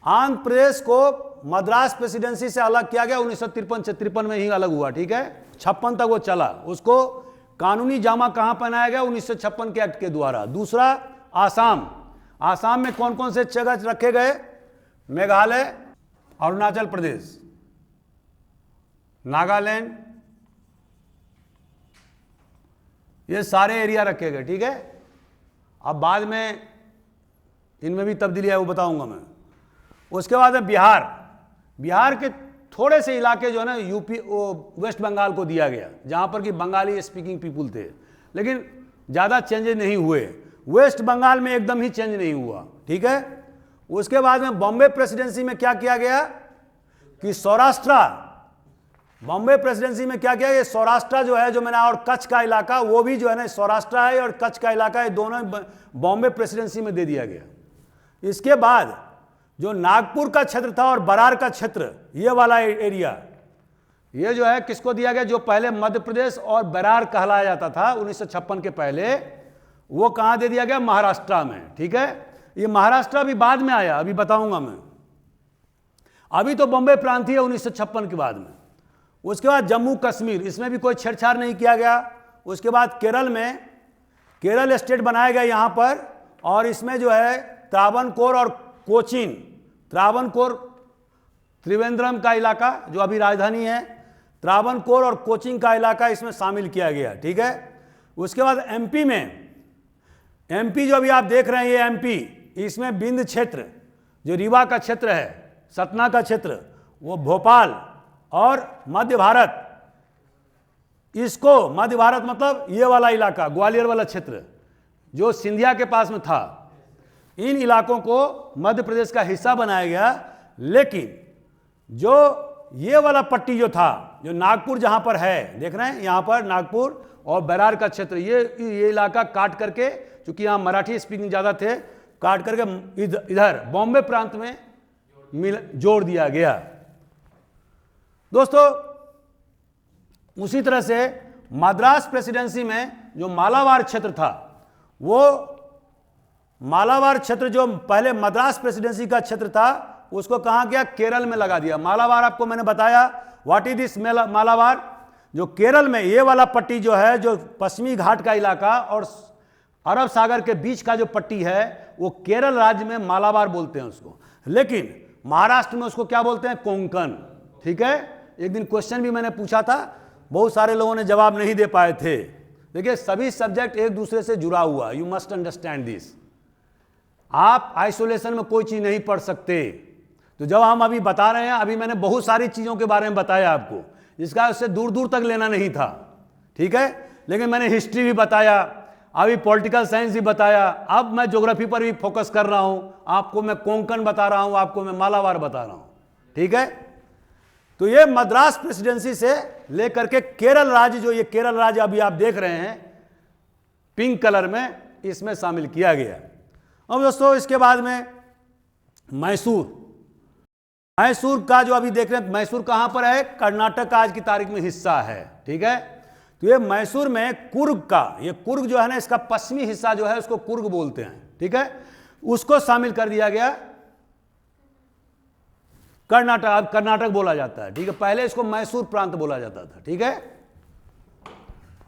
आंध्र प्रदेश को मद्रास प्रेसिडेंसी से अलग किया गया, 1953 में ही अलग हुआ, ठीक है, 56 तक वो चला, उसको कानूनी जामा कहां पहनाया गया, 1956 के एक्ट के द्वारा। दूसरा आसाम में कौन कौन से जगह रखे गए, मेघालय, अरुणाचल प्रदेश, नागालैंड, ये सारे एरिया रखे गए, ठीक है। अब बाद में इनमें भी तब्दीली है वो बताऊंगा मैं। उसके बाद है बिहार के थोड़े से इलाके जो है ना यूपी वेस्ट बंगाल को दिया गया, जहां पर कि बंगाली स्पीकिंग पीपुल थे, लेकिन ज़्यादा चेंजेस नहीं हुए। वेस्ट बंगाल में एकदम ही चेंज नहीं हुआ, ठीक है। उसके बाद में बॉम्बे प्रेसिडेंसी में क्या किया गया कि बॉम्बे प्रेसिडेंसी में क्या किया, ये सौराष्ट्र जो है, जो मैंने, और कच्छ का इलाका, वो भी जो है ना सौराष्ट्र है और कच्छ का इलाका, ये दोनों बॉम्बे प्रेसिडेंसी में दे दिया गया। इसके बाद जो नागपुर का क्षेत्र था और बरार का क्षेत्र, ये वाला एरिया, ये जो है किसको दिया गया, जो पहले मध्य प्रदेश और बरार कहलाया जाता था 1956 के पहले, वो कहां दे दिया गया, महाराष्ट्र में, ठीक है। ये महाराष्ट्र भी बाद में आया, अभी बताऊंगा मैं, अभी तो बॉम्बे प्रांत ही है 1956 के बाद में। उसके बाद जम्मू कश्मीर, इसमें भी कोई छेड़छाड़ नहीं किया गया। उसके बाद केरल स्टेट बनाया गया यहां पर, और इसमें जो है त्रावणकोर और कोचीन, त्रावणकोर त्रिवेंद्रम का इलाका जो अभी राजधानी है, त्रावणकोर और कोचीन का इलाका इसमें शामिल किया गया, ठीक है। उसके बाद एमपी जो अभी आप देख रहे हैं, ये एमपी, इसमें बिंद क्षेत्र जो रीवा का क्षेत्र है, सतना का क्षेत्र, वो भोपाल और मध्य भारत, इसको मध्य भारत मतलब ये वाला इलाका, ग्वालियर वाला क्षेत्र जो सिंधिया के पास में था, इन इलाकों को मध्य प्रदेश का हिस्सा बनाया गया। लेकिन जो ये वाला पट्टी जो था, जो नागपुर जहां पर है, देख रहे हैं यहां पर नागपुर और बरार का क्षेत्र, ये इलाका काट करके, चूंकि यहां मराठी स्पीकिंग ज्यादा थे, काट करके इधर बॉम्बे प्रांत में जोड़ दिया गया। दोस्तों उसी तरह से मद्रास प्रेसिडेंसी में जो मालाबार क्षेत्र था, वो मालाबार क्षेत्र जो पहले मद्रास प्रेसिडेंसी का क्षेत्र था, उसको कहां गया, केरल में लगा दिया। मालाबार आपको मैंने बताया, व्हाट इज दिस मालाबार, जो केरल में ये वाला पट्टी जो है, जो पश्चिमी घाट का इलाका और अरब सागर के बीच का जो पट्टी है, वो केरल राज्य में मालाबार बोलते हैं उसको, लेकिन महाराष्ट्र में उसको क्या बोलते हैं, कोंकण, ठीक है। एक दिन क्वेश्चन भी मैंने पूछा था, बहुत सारे लोगों ने जवाब नहीं दे पाए थे। देखिए सभी सब्जेक्ट एक दूसरे से जुड़ा हुआ, यू मस्ट अंडरस्टैंड दिस। आप आइसोलेशन में कोई चीज नहीं पढ़ सकते। तो जब हम अभी बता रहे हैं, अभी मैंने बहुत सारी चीजों के बारे में बताया आपको, जिसका उससे दूर दूर तक लेना नहीं था, ठीक है। लेकिन मैंने हिस्ट्री भी बताया, अभी पॉलिटिकल साइंस भी बताया, अब मैं ज्योग्राफी पर भी फोकस कर रहा हूं, आपको मैं कोंकण बता रहा हूं, आपको मैं मालाबार बता रहा हूं, ठीक है। तो ये मद्रास प्रेसिडेंसी से लेकर के केरल राज्य, जो ये केरल राज्य अभी आप देख रहे हैं पिंक कलर में, इसमें शामिल किया गया। अब दोस्तों इसके बाद में मैसूर, मैसूर का जो अभी देख रहे हैं, मैसूर कहां पर है? कर्नाटक का आज की तारीख में हिस्सा है, ठीक है। तो ये मैसूर में कुर्ग का, ये कुर्ग जो है ना, इसका पश्चिमी हिस्सा जो है उसको कुर्ग बोलते हैं, ठीक है, उसको शामिल कर दिया गया कर्नाटक। अब कर्नाटक बोला जाता है, ठीक है, पहले इसको मैसूर प्रांत बोला जाता था, ठीक है।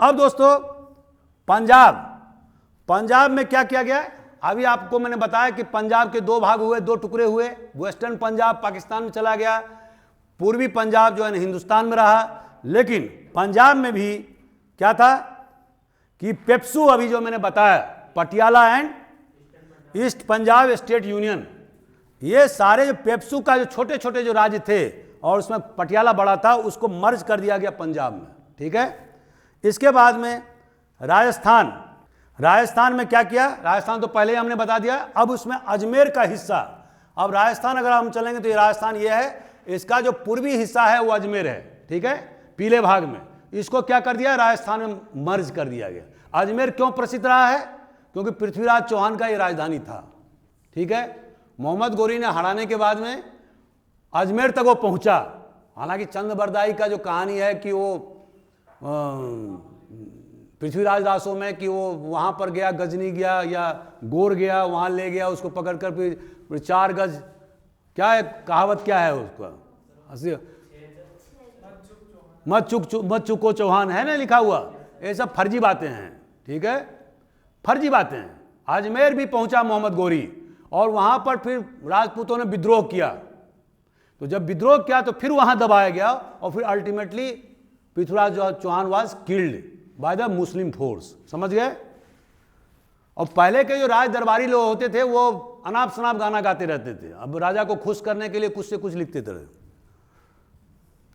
अब दोस्तों पंजाब में क्या किया गया? अभी आपको मैंने बताया कि पंजाब के 2 भाग हुए, 2 टुकड़े हुए। वेस्टर्न पंजाब पाकिस्तान में चला गया, पूर्वी पंजाब जो है ना हिंदुस्तान में रहा। लेकिन पंजाब में भी क्या था कि पेप्सू, अभी जो मैंने बताया, Patiala and east Punjab state union, ये सारे जो पेप्सू का जो छोटे छोटे जो राज्य थे और उसमें पटियाला बड़ा था, उसको मर्ज कर दिया गया पंजाब में, ठीक है। इसके बाद में राजस्थान में क्या किया? राजस्थान तो पहले ही हमने बता दिया। अब उसमें अजमेर का हिस्सा, अब राजस्थान अगर हम चलेंगे तो ये राजस्थान ये है, इसका जो पूर्वी हिस्सा है वो अजमेर है, ठीक है, पीले भाग में। इसको क्या कर दिया? राजस्थान में मर्ज कर दिया गया। अजमेर क्यों प्रसिद्ध रहा है? क्योंकि पृथ्वीराज चौहान का ये राजधानी था, ठीक है। मोहम्मद गोरी ने हराने के बाद में अजमेर तक वो पहुंचा। हालांकि चंद बरदाई का जो कहानी है कि वो पृथ्वीराज दासों में कि वो वहाँ पर गया, गजनी गया या गोर गया, वहाँ ले गया उसको पकड़कर, फिर 4 गज, क्या है कहावत, क्या है उसका, मत चुको चौहान है ना लिखा हुआ। ये सब फर्जी बातें हैं, ठीक है, फर्जी बातें हैं। अजमेर भी पहुंचा मोहम्मद गोरी और वहाँ पर फिर राजपूतों ने विद्रोह किया। तो जब विद्रोह किया तो फिर वहाँ दबाया गया और फिर ultimately Prithviraj Chauhan was killed by the Muslim force, समझ गए। और पहले के जो राज दरबारी लोग होते थे वो अनाप शनाप गाना गाते रहते थे, अब राजा को खुश करने के लिए कुछ से कुछ लिखते थे।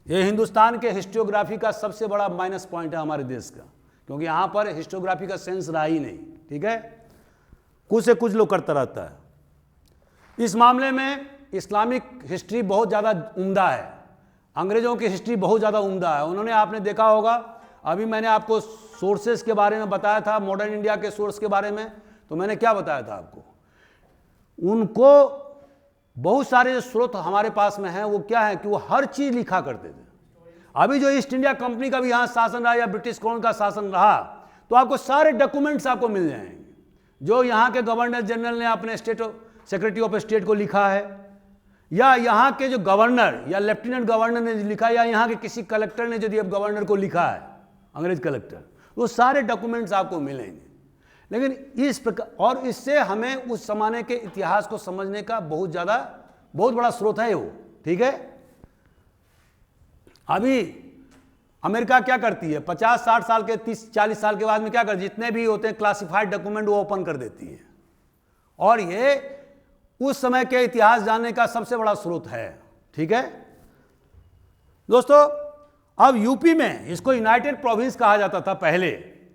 ये हिंदुस्तान के हिस्टोग्राफी का सबसे बड़ा माइनस पॉइंट है हमारे देश का, क्योंकि यहाँ पर हिस्टोग्राफी का सेंस रहा ही नहीं, ठीक है, कुछ से कुछ लोग करता रहता है। इस मामले में इस्लामिक हिस्ट्री बहुत ज़्यादा उम्दा है, अंग्रेज़ों की हिस्ट्री बहुत ज़्यादा उम्दा है। उन्होंने, आपने देखा होगा, अभी मैंने आपको सोर्सेस के बारे में बताया था, मॉडर्न इंडिया के सोर्स के बारे में, तो मैंने क्या बताया था आपको? उनको बहुत सारे जो स्रोत हमारे पास में हैं वो क्या है कि वो हर चीज़ लिखा करते थे। अभी जो ईस्ट इंडिया कंपनी का भी यहाँ शासन रहा या ब्रिटिश कॉलोनी का शासन रहा, तो आपको सारे डॉक्यूमेंट्स आपको मिल जाएंगे, जो यहाँ के गवर्नर जनरल ने अपने सेक्रेटरी ऑफ स्टेट को लिखा है, या यहाँ के जो गवर्नर या लेफ्टिनेंट गवर्नर ने लिखा, या यहाँ के किसी कलेक्टर ने यदि अब गवर्नर को लिखा है, अंग्रेज कलेक्टर, वो सारे डॉक्यूमेंट्स आपको मिलेंगे। लेकिन इस प्रकार, और इससे हमें उस जमाने के इतिहास को समझने का बहुत बड़ा स्रोत है वो, ठीक है। अभी अमेरिका क्या करती है, 50-60 साल के 30-40 साल के बाद में क्या कर, जितने भी होते हैं क्लासिफाइड डॉक्यूमेंट वो ओपन कर देती है, और ये उस समय के इतिहास जानने का सबसे बड़ा स्रोत है, ठीक है दोस्तों। अब यूपी में इसको यूनाइटेड प्रोविंस कहा जाता था पहले।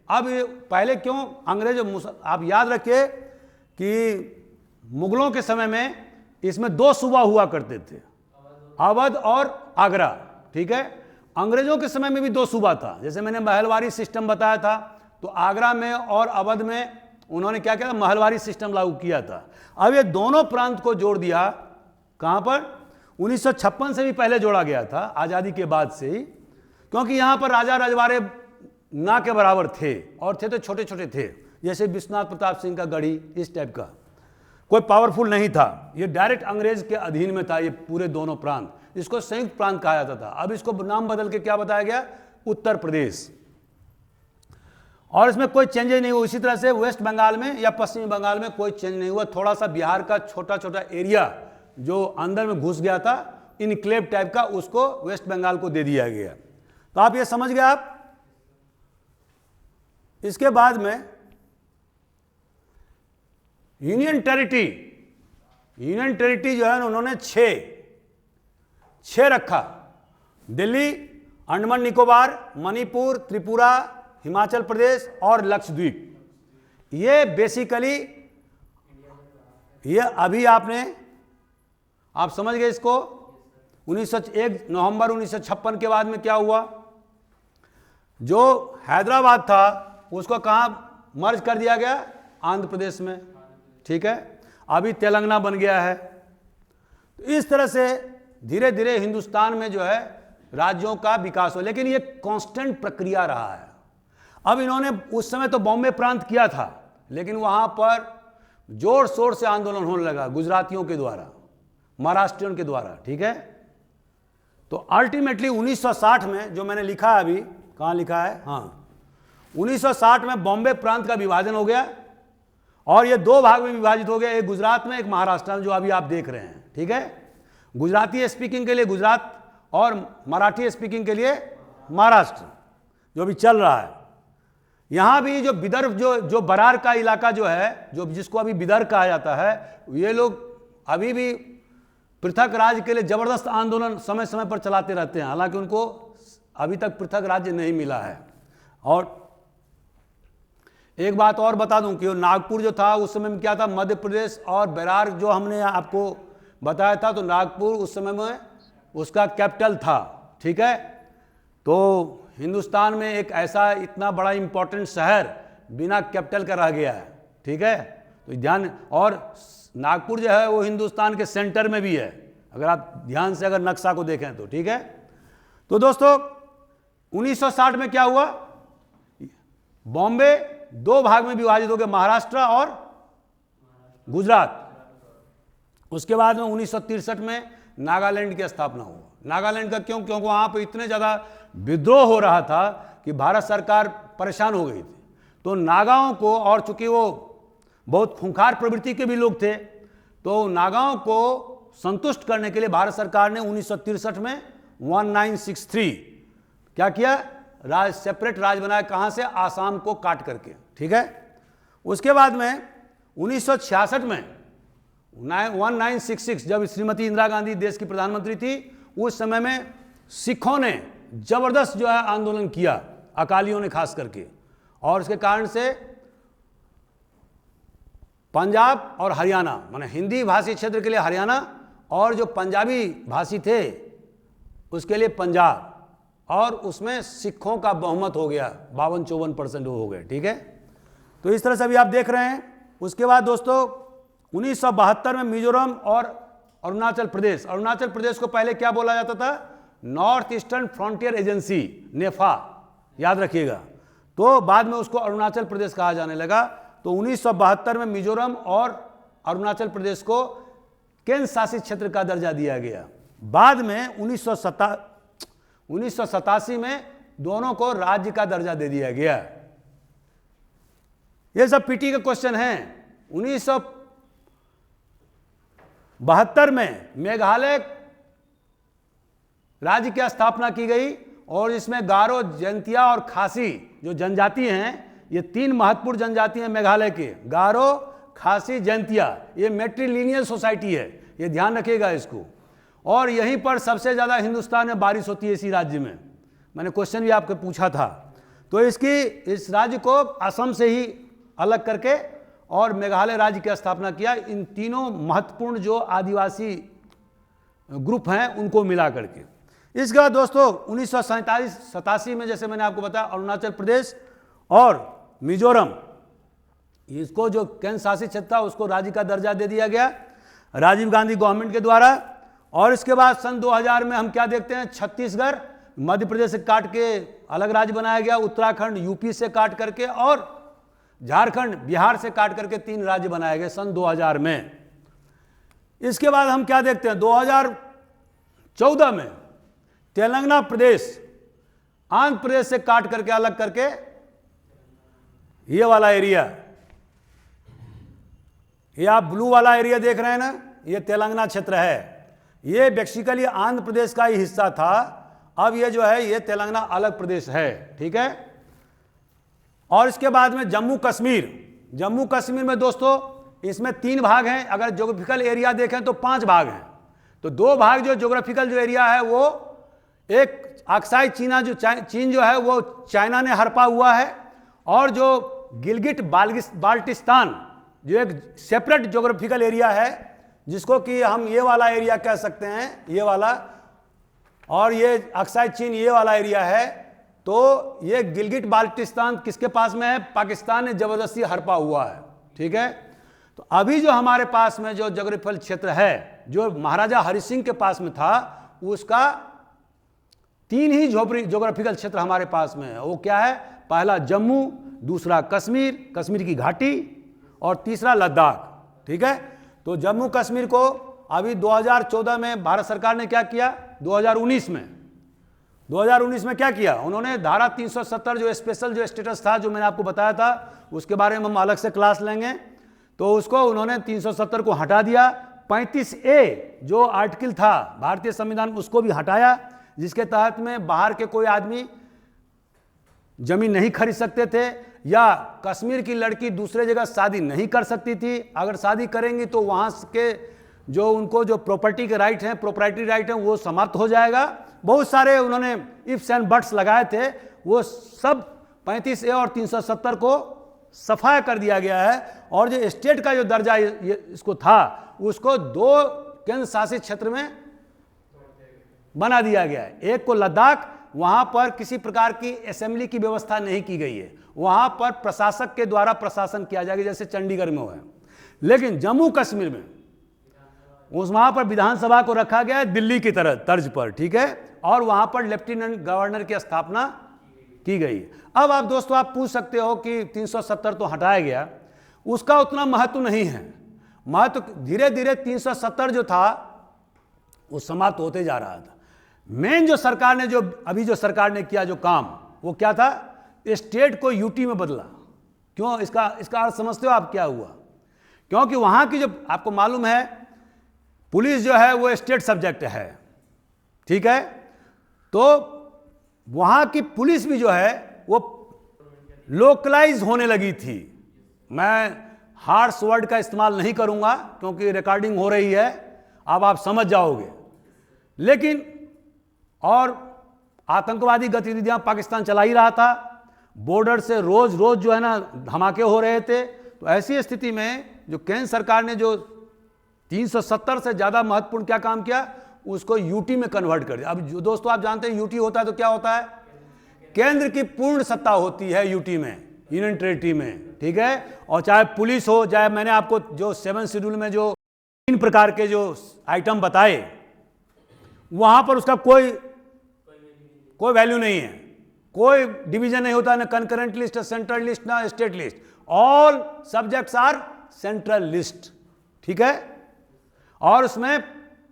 अब पहले क्यों अंग्रेज, आप याद रखिए कि मुगलों के समय में इसमें 2 सूबा हुआ करते थे, अवध और आगरा, ठीक है। अंग्रेजों के समय में भी 2 सूबा था, जैसे मैंने महलवारी सिस्टम बताया था, तो आगरा में और अवध में उन्होंने क्या किया था, महलवारी सिस्टम लागू किया था। अब ये दोनों प्रांत को जोड़ दिया, कहां पर? 1956 से भी पहले जोड़ा गया था, आज़ादी के बाद से ही, क्योंकि यहाँ पर राजा रजवाड़े ना के बराबर थे, और थे तो छोटे छोटे थे, जैसे विश्वनाथ प्रताप सिंह का गढ़ी, इस टाइप का, कोई पावरफुल नहीं था। ये डायरेक्ट अंग्रेज के अधीन में था ये पूरे दोनों प्रांत, इसको संयुक्त प्रांत कहा जाता था। अब इसको नाम बदल के क्या बताया गया? उत्तर प्रदेश। और इसमें कोई चेंजेस नहीं हुआ। इसी तरह से वेस्ट बंगाल में या पश्चिमी बंगाल में कोई चेंज नहीं हुआ, थोड़ा सा बिहार का छोटा छोटा एरिया जो अंदर में घुस गया था, इनक्लेव टाइप का, उसको वेस्ट बंगाल को दे दिया गया। तो आप ये समझ गए आप। इसके बाद में यूनियन टेरिटरी जो है ना, उन्होंने 6 रखा। दिल्ली, अंडमान निकोबार, मणिपुर, त्रिपुरा, हिमाचल प्रदेश और लक्षद्वीप। ये बेसिकली, ये अभी आप समझ गए इसको। 1 नवंबर 1956 के बाद में क्या हुआ, जो हैदराबाद था उसको कहाँ मर्ज कर दिया गया? आंध्र प्रदेश में, ठीक है। अभी तेलंगाना बन गया है। तो इस तरह से धीरे धीरे हिंदुस्तान में जो है राज्यों का विकास हो, लेकिन ये कांस्टेंट प्रक्रिया रहा है। अब इन्होंने उस समय तो बॉम्बे प्रांत किया था, लेकिन वहां पर जोर शोर से आंदोलन होने लगा गुजरातियों के द्वारा, महाराष्ट्रियों के द्वारा, ठीक है। तो अल्टीमेटली 1960 में, जो मैंने लिखा है अभी, कहाँ लिखा है, हाँ, 1960 में बॉम्बे प्रांत का विभाजन हो गया और ये दो भाग में विभाजित हो गया, एक गुजरात में, एक महाराष्ट्र में, जो अभी आप देख रहे हैं, ठीक है। गुजराती स्पीकिंग के लिए गुजरात और मराठी स्पीकिंग के लिए महाराष्ट्र, जो भी चल रहा है। यहां भी जो विदर्भ, जो बरार का इलाका जो है, जो जिसको अभी विदर्भ कहा जाता है, ये लोग अभी भी पृथक राज्य के लिए जबरदस्त आंदोलन समय समय पर चलाते रहते हैं, हालांकि उनको अभी तक पृथक राज्य नहीं मिला है। और एक बात और बता दूं कि नागपुर जो था उस समय में क्या था, मध्य प्रदेश और बरार जो हमने आपको बताया था, तो नागपुर उस समय में उसका कैपिटल था, ठीक है। तो हिंदुस्तान में एक ऐसा इतना बड़ा इंपॉर्टेंट शहर बिना कैपिटल का रह गया है, ठीक है। तो ध्यान, और नागपुर जो है वो हिंदुस्तान के सेंटर में भी है, अगर आप ध्यान से अगर नक्शा को देखें तो, ठीक है। तो दोस्तों 1960 में क्या हुआ, बॉम्बे दो भाग में विभाजित हो गया, महाराष्ट्र और गुजरात। उसके बाद में 1963 में नागालैंड की स्थापना हुआ। नागालैंड का क्यों, क्योंकि वहां पर इतने ज्यादा विद्रोह हो रहा था कि भारत सरकार परेशान हो गई थी। तो नागाओं को, और चूंकि वो बहुत खूंखार प्रवृत्ति के भी लोग थे, तो नागाओं को संतुष्ट करने के लिए भारत सरकार ने 1963 में 1963 क्या किया, सेपरेट राज्य बनाया, कहां से, आसाम को काट करके, ठीक है। उसके बाद में 1966 में 1966 जब श्रीमती इंदिरा गांधी देश की प्रधानमंत्री थी, उस समय में सिखों ने जबरदस्त जो है आंदोलन किया, अकालियों ने खास करके, और इसके कारण से पंजाब और हरियाणा, माने हिंदी भाषी क्षेत्र के लिए हरियाणा, और जो पंजाबी भाषी थे उसके लिए पंजाब, और उसमें सिखों का बहुमत हो गया, 52-54% हो गए, ठीक है। तो इस तरह से अभी आप देख रहे हैं। उसके बाद दोस्तों 1972 में मिजोरम और अरुणाचल प्रदेश को पहले क्या बोला जाता था, नॉर्थ ईस्टर्न फ्रंटियर एजेंसी, नेफा, याद रखिएगा। तो बाद में उसको अरुणाचल प्रदेश कहा जाने लगा। तो 1972 में मिजोरम और अरुणाचल प्रदेश को केंद्र शासित क्षेत्र का दर्जा दिया गया। बाद में 1987 में दोनों को राज्य का दर्जा दे दिया गया। ये सब पीटी के क्वेश्चन हैं। 1972 में मेघालय राज्य की स्थापना की गई, और इसमें गारो, जैंतिया और खासी जो जनजाति हैं, ये तीन महत्वपूर्ण जनजाति हैं मेघालय के, गारो, खासी, जैंतिया। ये मैट्रिलिनियल सोसाइटी है, ये ध्यान रखिएगा इसको। और यहीं पर सबसे ज़्यादा हिंदुस्तान में बारिश होती है, इसी राज्य में। मैंने क्वेश्चन भी आपको पूछा था। तो इस राज्य को असम से ही अलग करके और मेघालय राज्य की स्थापना किया, इन तीनों महत्वपूर्ण जो आदिवासी ग्रुप हैं उनको मिला करके। इसके बाद दोस्तों 1987 में, जैसे मैंने आपको बताया, अरुणाचल प्रदेश और मिजोरम, इसको जो केंद्र शासित क्षेत्र था उसको राज्य का दर्जा दे दिया गया राजीव गांधी गवर्नमेंट के द्वारा। और इसके बाद सन 2000 में हम क्या देखते हैं, छत्तीसगढ़ मध्य प्रदेश से काट के अलग राज्य बनाया गया, उत्तराखंड यूपी से काट करके, और झारखंड बिहार से काट करके 3 राज्य बनाए गए सन 2000 में। इसके बाद हम क्या देखते हैं, 2014 में तेलंगाना प्रदेश आंध्र प्रदेश से काट करके अलग करके ये वाला एरिया, ये आप ब्लू वाला एरिया देख रहे हैं ना, ये तेलंगाना क्षेत्र है। ये बेसिकली आंध्र प्रदेश का ही हिस्सा था, अब ये जो है ये तेलंगाना अलग प्रदेश है, ठीक है। और इसके बाद में जम्मू कश्मीर में दोस्तों इसमें 3 भाग हैं। अगर ज्योग्राफिकल एरिया देखें तो 5 भाग हैं। तो 2 भाग जो ज्योग्राफिकल जो एरिया है, वो एक अक्साई चीन जो है वो चाइना ने हड़पा हुआ है, और जो गिलगिट बाल्टिस्तान जो एक सेपरेट ज्योग्राफिकल एरिया है, जिसको कि हम ये वाला एरिया कह सकते हैं, ये वाला, और ये अक्साई चीन ये वाला एरिया है। तो ये गिलगिट बाल्टिस्तान किसके पास में है, पाकिस्तान ने जबरदस्ती हड़पा हुआ है, ठीक है। तो अभी जो हमारे पास में जो ज्योग्राफिकल क्षेत्र है, जो महाराजा हरि सिंह के पास में था, उसका 3 ही ज्योग्राफिकल क्षेत्र हमारे पास में है। वो क्या है? पहला जम्मू, दूसरा कश्मीर, कश्मीर की घाटी, और तीसरा लद्दाख। ठीक है, तो जम्मू कश्मीर को अभी 2014 में भारत सरकार ने क्या किया? 2019 में क्या किया? उन्होंने धारा 370 जो स्पेशल जो स्टेटस था, जो मैंने आपको बताया था, उसके बारे में हम अलग से क्लास लेंगे, तो उसको उन्होंने 370 को हटा दिया। 35A जो आर्टिकल था भारतीय संविधान, उसको भी हटाया, जिसके तहत में बाहर के कोई आदमी जमीन नहीं खरीद सकते थे, या कश्मीर की लड़की दूसरे जगह शादी नहीं कर सकती थी। अगर शादी करेंगी तो वहाँ के जो उनको जो प्रॉपर्टी के राइट हैं, प्रोप्राइटरी राइट हैं, वो समाप्त हो जाएगा। बहुत सारे उन्होंने इफ्स एंड बट्स लगाए थे, वो सब 35A और 370 को सफाया कर दिया गया है। और जो स्टेट का जो दर्जा इसको था, उसको 2 केंद्र शासित क्षेत्र में बना दिया गया है। एक को लद्दाख, वहां पर किसी प्रकार की असेंबली की व्यवस्था नहीं की गई है, वहां पर प्रशासक के द्वारा प्रशासन किया जाएगा, जैसे चंडीगढ़ में हुआ है। लेकिन जम्मू कश्मीर में वहां पर विधानसभा को रखा गया है दिल्ली की तरह तर्ज पर। ठीक है, और वहां पर लेफ्टिनेंट गवर्नर की स्थापना की गई। अब आप दोस्तों आप पूछ सकते हो कि 370 तो हटाया गया, उसका उतना महत्व नहीं है। महत्व धीरे धीरे 370 जो था वो समाप्त होते जा रहा था। मेन जो सरकार ने जो सरकार ने किया जो काम, वो क्या था? स्टेट को यूटी में बदला। क्यों? इसका अर्थ समझते हो आप क्या हुआ? क्योंकि वहां की जो आपको मालूम है, पुलिस जो है वो स्टेट सब्जेक्ट है। ठीक है, तो वहां की पुलिस भी जो है वो लोकलाइज होने लगी थी। मैं हार्श वर्ड का इस्तेमाल नहीं करूंगा क्योंकि रिकॉर्डिंग हो रही है, अब आप समझ जाओगे। लेकिन और आतंकवादी गतिविधियां पाकिस्तान चला ही रहा था, बॉर्डर से रोज रोज जो है ना धमाके हो रहे थे। तो ऐसी स्थिति में जो केंद्र सरकार ने जो 370 से ज्यादा महत्वपूर्ण क्या काम किया, उसको यूटी में कन्वर्ट कर दिया। अब जो दोस्तों आप जानते हैं यूटी होता है तो क्या होता है? केंद्र की पूर्ण सत्ता होती है यूटी में, यूनियन टेरिटरी में। ठीक है, और चाहे पुलिस हो, चाहे मैंने आपको जो 7 शेड्यूल में जो 3 प्रकार के जो आइटम बताए, वहां पर उसका कोई वैल्यू नहीं है, कोई डिवीजन नहीं होता, ना कंकरेंट लिस्ट, सेंट्रल लिस्ट, ना state list. All subjects are central list. ठीक है, और उसमें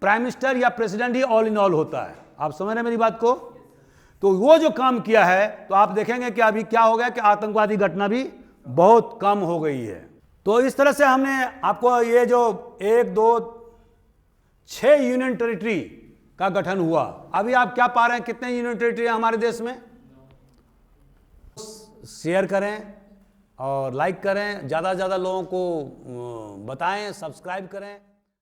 प्राइम मिनिस्टर या प्रेसिडेंट ही ऑल इन ऑल होता है। आप समझ रहे हैं मेरी बात को? तो वो जो काम किया है, तो आप देखेंगे कि अभी क्या हो गया कि आतंकवादी घटना भी बहुत कम हो गई है। तो इस तरह से हमने आपको ये जो 1, 2, 6 यूनियन टेरिटरी का गठन हुआ। अभी आप क्या पा रहे हैं, कितने यूनियन टेरिटरी है हमारे देश में? शेयर करें और लाइक करें, ज़्यादा से ज़्यादा लोगों को बताएं, सब्सक्राइब करें।